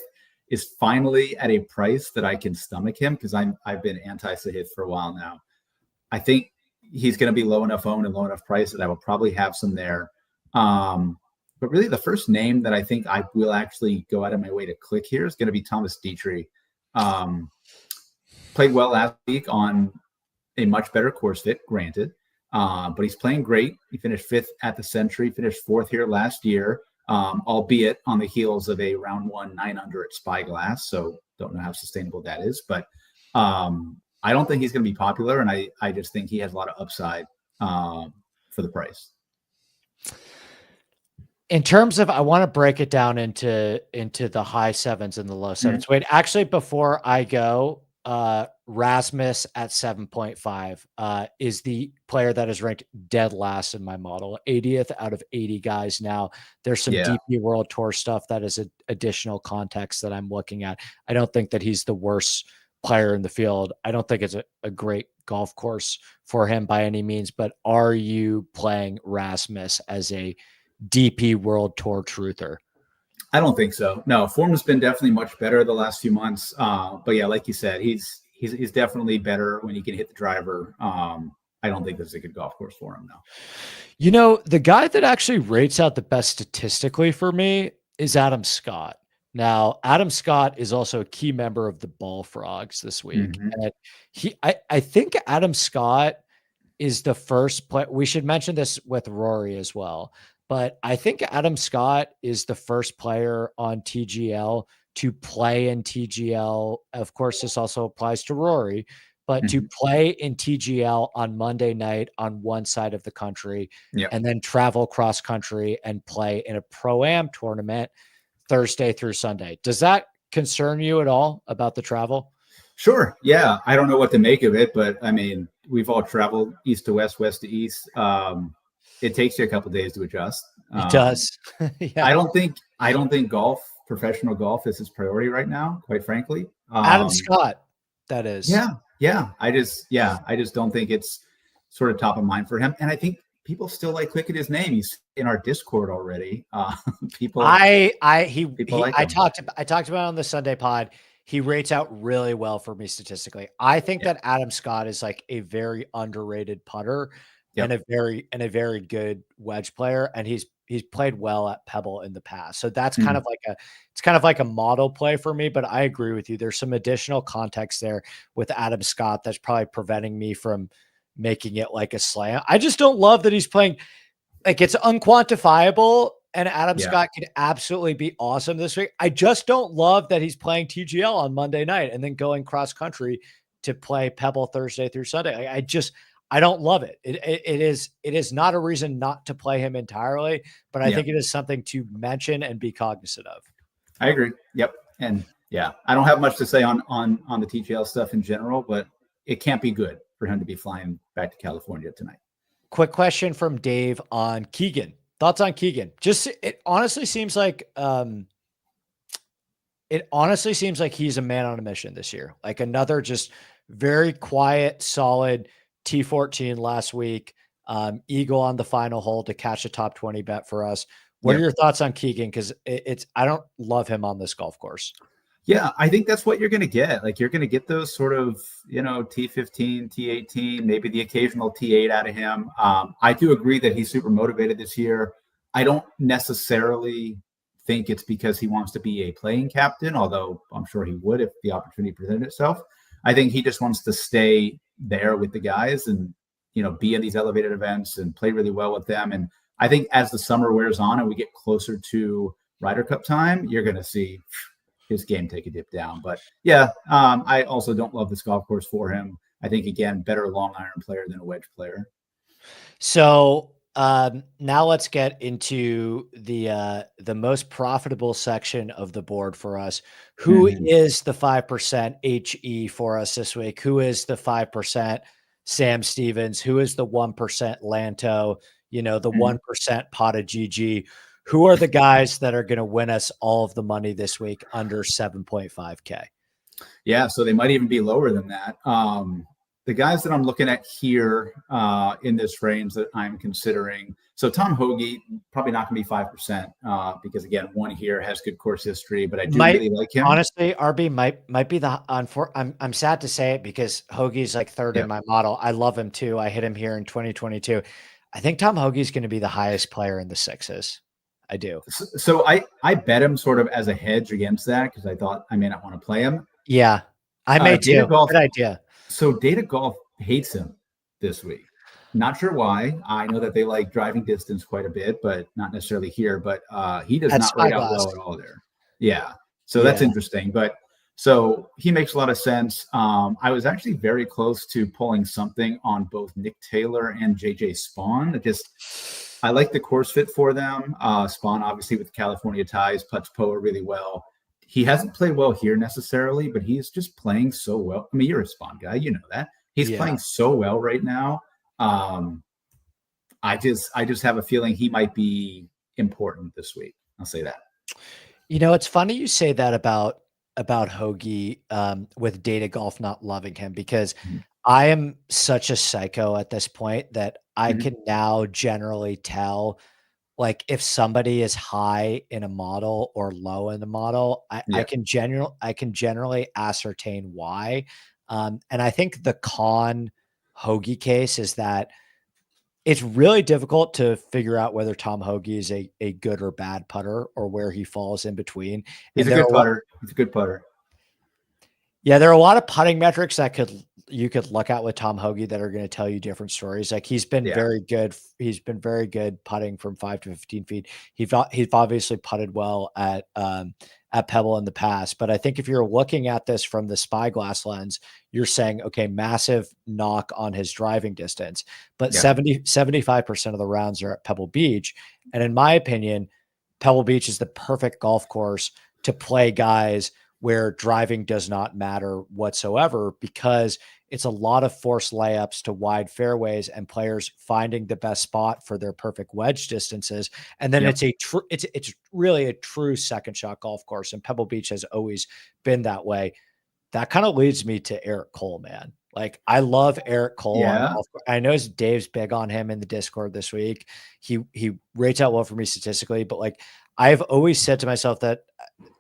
is finally at a price that I can stomach him, because I've been anti Sahith for a while now. I think he's going to be low enough owned and low enough price that I will probably have some there. But really, the first name that I think I will actually go out of my way to click here is going to be Thomas Dietrich. Um, Played well last week on a much better course fit, granted, but he's playing great. He finished fifth at the Century, finished fourth here last year, albeit on the heels of a round one 9 under at Spyglass. So don't know how sustainable that is, but I don't think he's going to be popular, and I just think he has a lot of upside for the price. In terms of, I want to break it down into the high sevens and the low Mm-hmm. sevens. Wait, actually, before I go, Rasmus at 7.5 is the player that is ranked dead last in my model, 80th out of 80 guys. Now there's some Yeah. DP World Tour stuff that is additional context that I'm looking at. I don't think that he's the worst player in the field. I don't think it's a great golf course for him by any means, but are you playing Rasmus as a DP World Tour truther? I don't think so. No, form has been definitely much better the last few months. But yeah, like you said, he's definitely better when he can hit the driver. I don't think this is a good golf course for him now. You know, the guy that actually rates out the best statistically for me is Adam Scott. Now, Adam Scott is also a key member of the Ball Frogs this week. Mm-hmm. And I think Adam Scott is the first player. We should mention this with Rory as well. But I think Adam Scott is the first player on TGL to play in TGL. Of course, this also applies to Rory, but to Mm-hmm. play in TGL on Monday night on one side of the country Yeah. and then travel cross country and play in a pro-am tournament Thursday through Sunday. Does that concern you at all about the travel? Sure. Yeah. I don't know what to make of it, but I mean, we've all traveled east to west, west to east. It takes you a couple days to adjust. It does. Yeah. I don't think professional golf is his priority right now, quite frankly. Adam Scott, that is. Yeah. I just don't think it's sort of top of mind for him. And I think people still like clicking his name. He's in our Discord already. People like him. I talked about it on the Sunday pod. He rates out really well for me statistically. I think Yeah. that Adam Scott is like a very underrated putter and Yep. a very good wedge player. And he's played well at Pebble in the past. So that's Mhm. it's kind of like a model play for me, but I agree with you. There's some additional context there with Adam Scott that's probably preventing me from making it like a slam. I just don't love that he's playing, like, it's unquantifiable, and Adam Yeah. Scott could absolutely be awesome this week. I just don't love that he's playing TGL on Monday night and then going cross country to play Pebble Thursday through Sunday. I don't love it. It is not a reason not to play him entirely, but I think it is something to mention and be cognizant of. I agree. Yep. And yeah, I don't have much to say on the TGL stuff in general, but it can't be good for him to be flying back to California tonight. Quick question from Dave on Keegan. Thoughts on Keegan? Just it honestly seems like he's a man on a mission this year. Like another just very quiet, solid T14 last week. Eagle on the final hole to catch a top 20 bet for us. What are your thoughts on Keegan? Because I don't love him on this golf course. Yeah, I think that's what you're going to get. Like you're going to get those sort of, T15, T18, maybe the occasional T8 out of him. I do agree that he's super motivated this year. I don't necessarily think it's because he wants to be a playing captain, although I'm sure he would if the opportunity presented itself. I think he just wants to stay there with the guys and, be in these elevated events and play really well with them. And I think as the summer wears on and we get closer to Ryder Cup time, you're going to see his game take a dip down. But yeah, I also don't love this golf course for him. I think, again, better long iron player than a wedge player. So now let's get into the most profitable section of the board for us. Who is the 5% HE for us this week? Who is the 5% Sam Stevens? Who is the 1% Lanto? The 1% Pata GG? Who are the guys that are going to win us all of the money this week under 7.5K? Yeah, so they might even be lower than that. The guys that I'm looking at here in this range that I'm considering. So Tom Hoge, probably not going to be 5% because, again, one here has good course history, but I do really like him. Honestly, RB might be the I'm sad to say it because Hoagie's like third in my model. I love him too. I hit him here in 2022. I think Tom Hoagie's going to be the highest player in the sixes. I do. So I bet him sort of as a hedge against that because I thought I may not want to play him. Yeah, I may too. Good idea. So Data Golf hates him this week. Not sure why. I know that they like driving distance quite a bit, but not necessarily here. But he does not rate out well at all there. Yeah. So that's interesting. But so he makes a lot of sense. I was actually very close to pulling something on both Nick Taylor and JJ Spawn. I like the course fit for them. Spawn, obviously, with California ties, putts POA really well. He hasn't played well here necessarily, but he's just playing so well. I mean, you're a Spawn guy, you know that. He's playing so well right now. I just have a feeling he might be important this week. I'll say that. It's funny you say that about Hoagie with Data Golf not loving him because I am such a psycho at this point that I can now generally tell like if somebody is high in a model or low in the model, I can generally ascertain why. And I think the con Hoagie case is that it's really difficult to figure out whether Tom Hoagie is a good or bad putter or where he falls in between. He's a good putter. He's a good putter. Yeah, there are a lot of putting metrics that you could look at with Tom Hoagie that are going to tell you different stories. Like he's been very good. He's been very good putting from 5 to 15 feet. He's obviously putted well at Pebble in the past. But I think if you're looking at this from the Spyglass lens, you're saying, okay, massive knock on his driving distance, but 75% of the rounds are at Pebble Beach. And in my opinion, Pebble Beach is the perfect golf course to play guys where driving does not matter whatsoever because it's a lot of forced layups to wide fairways and players finding the best spot for their perfect wedge distances. And then it's really a true second shot golf course. And Pebble Beach has always been that way. That kind of leads me to Eric Cole, man. Like I love Eric Cole. Yeah. I know Dave's big on him in the Discord this week. He rates out well for me statistically, but like I've always said to myself that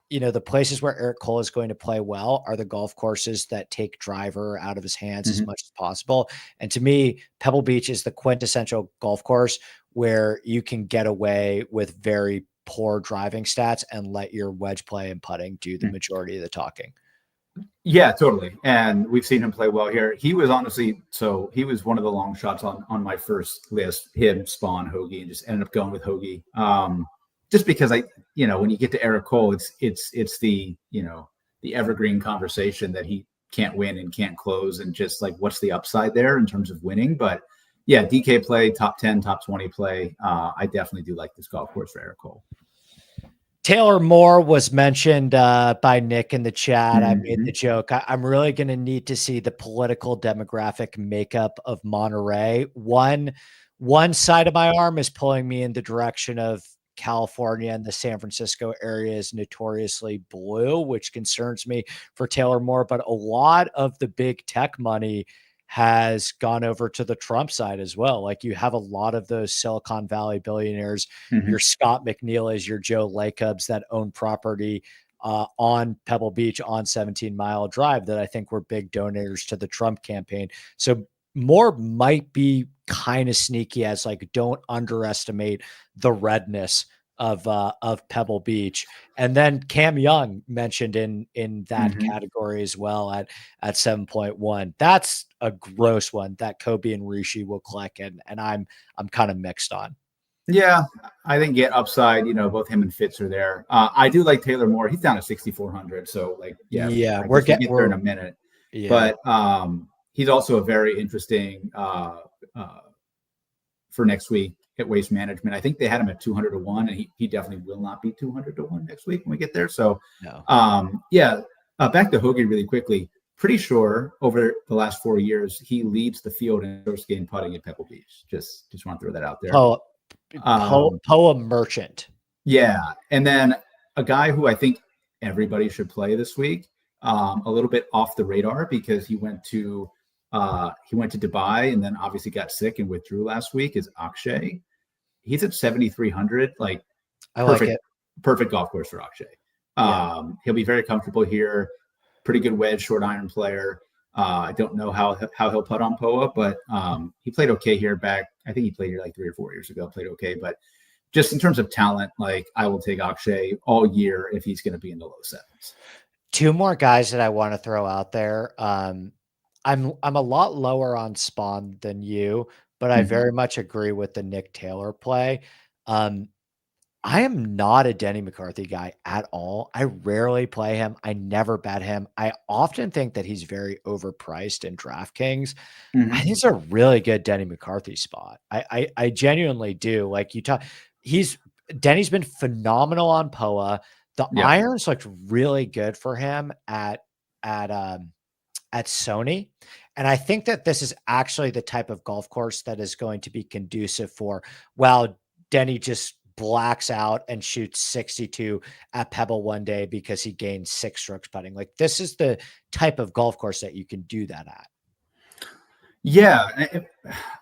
the places where Eric Cole is going to play well are the golf courses that take driver out of his hands as much as possible. And to me, Pebble Beach is the quintessential golf course where you can get away with very poor driving stats and let your wedge play and putting do the majority of the talking. Yeah, totally. And we've seen him play well here. He was honestly, he was one of the long shots on my first list, him, Spawn, Hoagie, and just ended up going with Hoagie. Just because when you get to Eric Cole, it's the, the evergreen conversation that he can't win and can't close, and just like what's the upside there in terms of winning. But yeah, DK play, top 10, top 20 play. I definitely do like this golf course for Eric Cole. Taylor Moore was mentioned by Nick in the chat. I made the Mm-hmm. joke. I'm really going to need to see the political demographic makeup of Monterey. One side of my arm is pulling me in the direction of California, and the San Francisco area is notoriously blue, which concerns me for Taylor Moore. But a lot of the big tech money has gone over to the Trump side as well. Like, you have a lot of those Silicon Valley billionaires, Mm-hmm. your Scott McNeilys, your Joe Lacobs that own property on Pebble Beach on 17 Mile Drive that I think were big donors to the Trump campaign. So Moore might be kind of sneaky, as like, don't underestimate the redness of Pebble Beach. And then Cam Young mentioned in that Mm-hmm. category as well at 7.1. That's a gross one that Kobe and Rishi will click, and I'm kind of mixed on. Yeah, I think get upside. Both him and Fitz are there. I do like Taylor Moore. He's down to 6,400. So like, yeah, Yeah, I guess we'll get there in a minute. Yeah. But he's also a very interesting for next week at Waste Management. I think they had him at 200 to 1, and he definitely will not be 200 to 1 next week when we get there. So, No. Back to Hoagie really quickly. Pretty sure over the last 4 years, he leads the field in first game putting at Pebble Beach. Just want to throw that out there. Poa Merchant. Yeah. And then a guy who I think everybody should play this week, a little bit off the radar because he went to Dubai and then obviously got sick and withdrew last week, is Akshay. He's at 7,300. Like, perfect golf course for Akshay. He'll be very comfortable here. Pretty good wedge, short iron player. I don't know how he'll putt on POA, but he played okay here back. I think he played here like 3 or 4 years ago, played okay. But just in terms of talent, like, I will take Akshay all year if he's going to be in the low sevens. Two more guys that I want to throw out there. I'm a lot lower on Spawn than you, but I very much agree with the Nick Taylor play. I am not a Denny McCarthy guy at all. I rarely play him. I never bet him. I often think that he's very overpriced in DraftKings. I think it's a really good Denny McCarthy spot. I genuinely do. Like, Denny's been phenomenal on POA. The irons looked really good for him at Sony. And I think that this is actually the type of golf course that is going to be conducive for, well, Denny just blacks out and shoots 62 at Pebble one day because he gained 6 strokes putting. Like, this is the type of golf course that you can do that at. Yeah.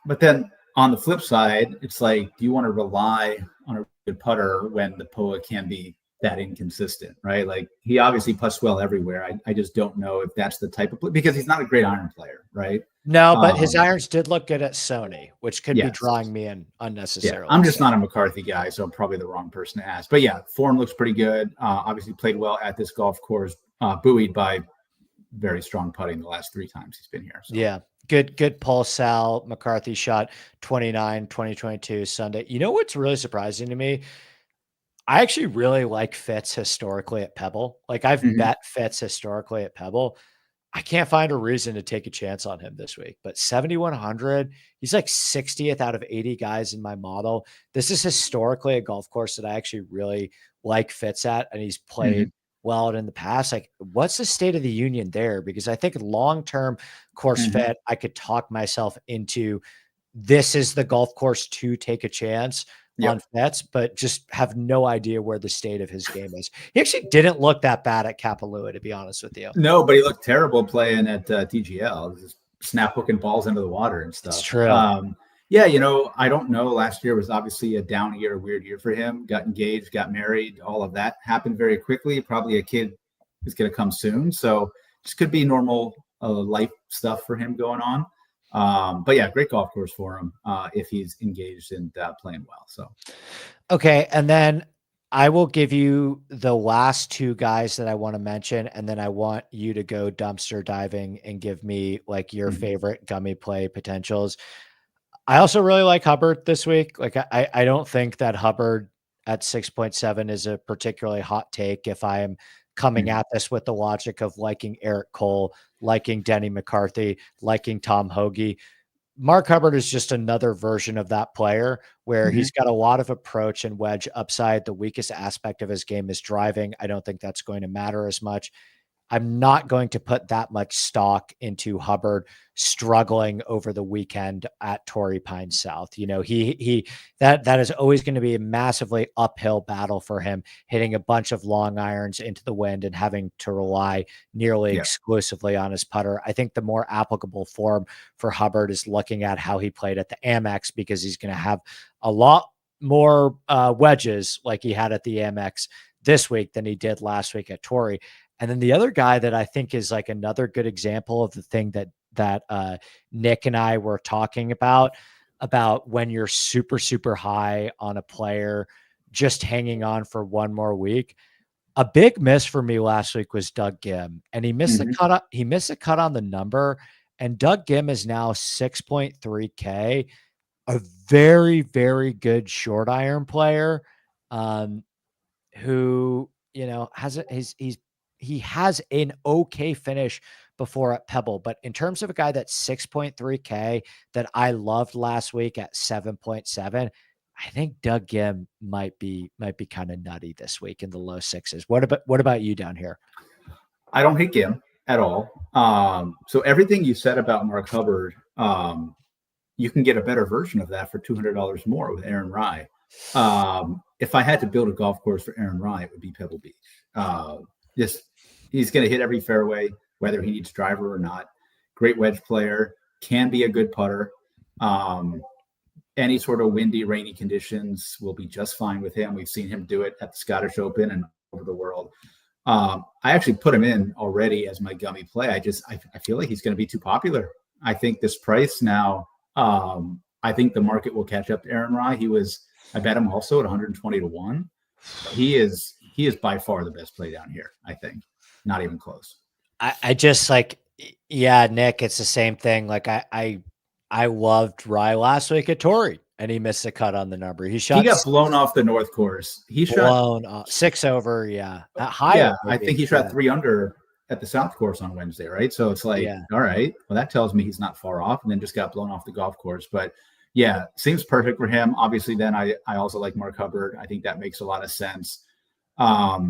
But then on the flip side, it's like, do you want to rely on a good putter when the POA can be that inconsistent, right? Like, he obviously putts well everywhere. I just don't know if that's the type of play, because he's not a great iron player, right? No, but his irons did look good at Sony, which could be Yes. drawing me in unnecessarily. Yeah, I'm just not a McCarthy guy, so I'm probably the wrong person to ask. But yeah, form looks pretty good. Obviously played well at this golf course, buoyed by very strong putting the last 3 times he's been here. So. Yeah. Good pulse. Sal McCarthy shot 29, 2022 Sunday. You know what's really surprising to me? I actually really like Fitz historically at Pebble. Like, I've bet Fitz historically at Pebble. I can't find a reason to take a chance on him this week, but 7,100, he's like 60th out of 80 guys in my model. This is historically a golf course that I actually really like Fitz at, and he's played well in the past. Like, what's the state of the union there? Because I think long-term course fit, I could talk myself into, this is the golf course to take a chance on Fitz, but just have no idea where the state of his game is. He actually didn't look that bad at Kapalua, to be honest with you. No, but he looked terrible playing at TGL, just snap hooking balls into the water and stuff. It's true. Yeah, I don't know. Last year was obviously a down year, a weird year for him. Got engaged, got married, all of that happened very quickly. Probably a kid is going to come soon. So this could be normal life stuff for him going on. But yeah, great golf course for him if he's engaged and playing well. So, okay. And then I will give you the last 2 guys that I want to mention, and then I want you to go dumpster diving and give me like your favorite gummy play potentials. I also really like Hubbard this week. Like, I don't think that Hubbard at 6.7 is a particularly hot take if I am coming at this with the logic of liking Eric Cole, liking Denny McCarthy, liking Tom Hoagie. Mark Hubbard is just another version of that player where he's got a lot of approach and wedge upside. The weakest aspect of his game is driving. I don't think that's going to matter as much. I'm not going to put that much stock into Hubbard struggling over the weekend at Torrey Pines South. You know, that is always going to be a massively uphill battle for him, hitting a bunch of long irons into the wind and having to rely nearly exclusively on his putter. I think the more applicable form for Hubbard is looking at how he played at the Amex, because he's going to have a lot more wedges like he had at the Amex this week than he did last week at Torrey. And then the other guy that I think is like another good example of the thing that Nick and I were talking about when you're super, super high on a player, just hanging on for one more week. A big miss for me last week was Doug Gim, and he missed the cut. He missed a cut on the number, and Doug Gim is now 6.3K, a very, very good short iron player, who, you know, he has an okay finish before at Pebble, but in terms of a guy that's 6.3K that I loved last week at 7.7, I think Doug Gim might be kind of nutty this week in the low sixes. What about you down here? I don't hate Gim at all. So everything you said about Mark Hubbard, you can get a better version of that for $200 more with Aaron Rai. If I had to build a golf course for Aaron Rai, it would be Pebble Beach. He's going to hit every fairway, whether he needs driver or not. Great wedge player, can be a good putter. Any sort of windy, rainy conditions will be just fine with him. We've seen him do it at the Scottish Open and over the world. I actually put him in already as my gummy play. I feel like he's going to be too popular. I think this price now, I think the market will catch up to Aaron Rai. I bet him also at 120 to 1. He is by far the best play down here, I think. Not even close. I just like, yeah, Nick, it's the same thing. Like I loved Rai last week at Torrey, and he missed a cut on the number. He got blown off the North Course. He blown off 6 over. Yeah. Higher. Yeah. I think he shot 3 under at the South Course on Wednesday. Right. So it's like, all right, well, that tells me he's not far off, and then just got blown off the golf course. But yeah, seems perfect for him. Obviously, then I also like Mark Hubbard. I think that makes a lot of sense. I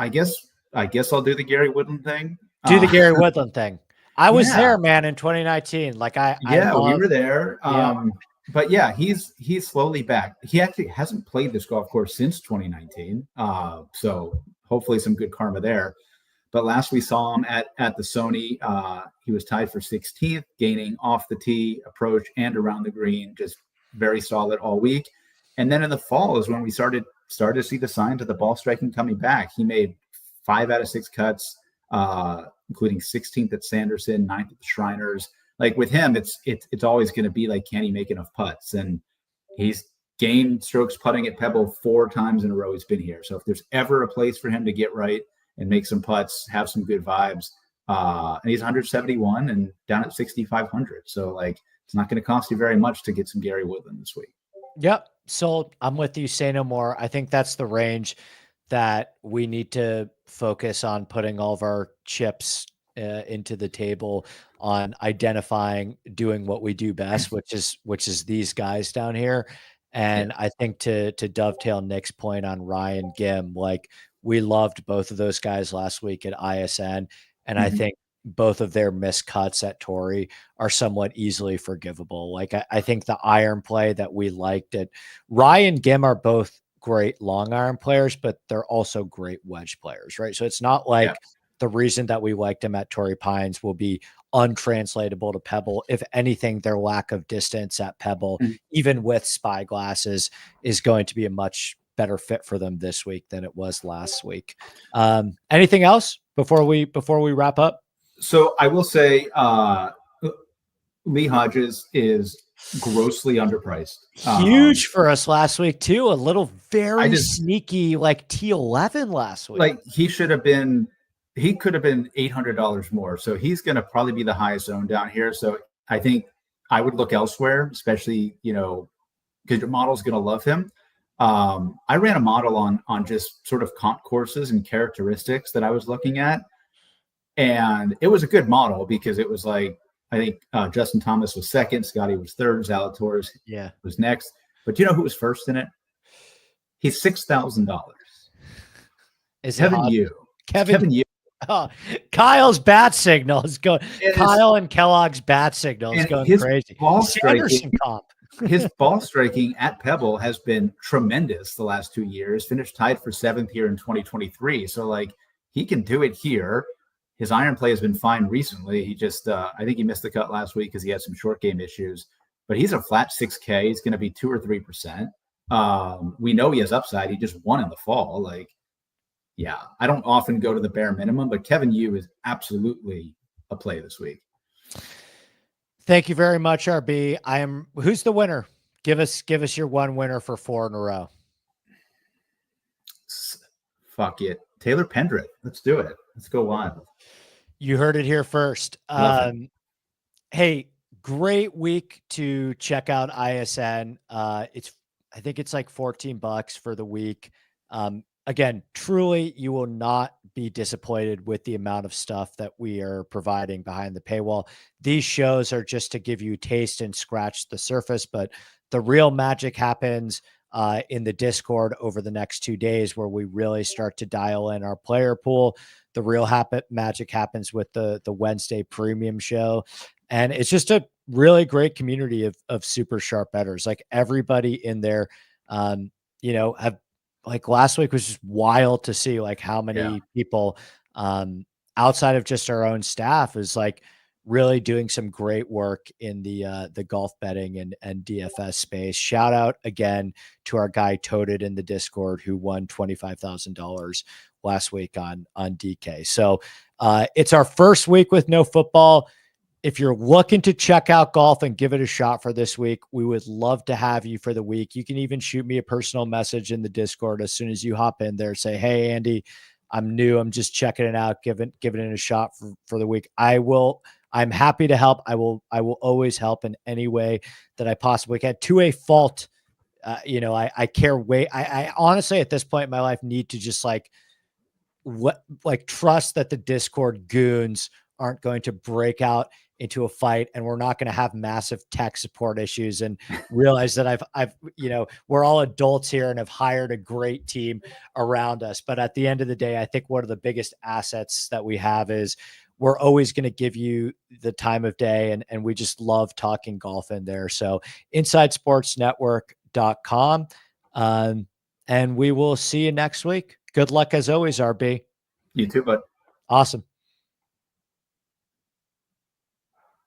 guess I'll do the Gary Woodland thing. Do the Gary Woodland thing. I was there, man, in 2019. Like we were there. But yeah, he's slowly back. He actually hasn't played this golf course since 2019. So hopefully some good karma there. But last we saw him at the Sony, he was tied for 16th, gaining off the tee, approach, and around the green. Just very solid all week. And then in the fall is when we started to see the signs of the ball striking coming back. He made 5 out of 6 cuts, including 16th at Sanderson, 9th at the Shriners. Like with him, it's always going to be like, can he make enough putts? And he's gained strokes putting at Pebble 4 times in a row he's been here. So if there's ever a place for him to get right and make some putts, have some good vibes, and he's 171 and down at 6,500. So like, it's not going to cost you very much to get some Gary Woodland this week. Yep. So I'm with you. Say no more. I think that's the range that we need to focus on putting all of our chips into the table on identifying, doing what we do best, which is these guys down here. And I think to dovetail Nick's point on Ryan Gim, like we loved both of those guys last week at ISN. And I think both of their missed cuts at Torrey are somewhat easily forgivable. Like I think the iron play that we liked at Ryan Gim are both great long iron players, but they're also great wedge players, right? So it's not like the reason that we liked him at Torrey Pines will be untranslatable to Pebble. If anything, their lack of distance at Pebble, even with Spyglasses, is going to be a much better fit for them this week than it was last week. Anything else before we wrap up? So I will say Lee Hodges is grossly underpriced. Huge for us last week too. A little very sneaky like T11 last week. Like he could have been $800 more. So he's going to probably be the highest owned down here. So I think I would look elsewhere, especially, because your model's going to love him. I ran a model on just sort of comp courses and characteristics that I was looking at. And it was a good model because it was like, I think Justin Thomas was second, Scottie was third, Zalatoris was next. But do you know who was first in it? He's $6,000. Is Kevin it Yu. Kevin Yu. Oh, Kyle's bat signal is going. Kyle and Kellogg's bat signal is going crazy. His ball striking at Pebble has been tremendous the last 2 years. Finished tied for 7th here in 2023. So like he can do it here. His iron play has been fine recently. He just, I think he missed the cut last week because he had some short game issues. But he's a flat 6K. He's going to be 2 or 3%. We know he has upside. He just won in the fall. Like, yeah, I don't often go to the bare minimum, but Kevin Yu is absolutely a play this week. Thank you very much, RB. Who's the winner? Give us your one winner for 4 in a row. Fuck it. Taylor Pendrith. Let's do it. Let's go wild. You heard it here first. Hey, great week to check out ISN. I think it's like $14 for the week. Again, truly, you will not be disappointed with the amount of stuff that we are providing behind the paywall. These shows are just to give you taste and scratch the surface, but the real magic happens in the Discord over the next 2 days, where we really start to dial in our player pool. The real magic happens with the Wednesday premium show. And it's just a really great community of super sharp bettors. Like everybody in there, have, like last week was just wild to see like how many people outside of just our own staff is like really doing some great work in the golf betting and DFS space. Shout out again to our guy Toted in the Discord who won $25,000 last week on DK. So it's our first week with no football. If you're looking to check out golf and give it a shot for this week, we would love to have you for the week. You can even shoot me a personal message in the Discord as soon as you hop in there. Say, hey, Andy, I'm new. I'm just checking it out. Give it a shot for the week. I'm happy to help. I will always help in any way that I possibly can, to a fault. I care way. I honestly, at this point in my life, need to just trust that the Discord goons aren't going to break out into a fight and we're not going to have massive tech support issues, and realize that we're all adults here and have hired a great team around us. But at the end of the day, I think one of the biggest assets that we have is we're always going to give you the time of day, and we just love talking golf in there. So InsideSportsNetwork.com. And we will see you next week. Good luck as always, RB. You too, bud. Awesome.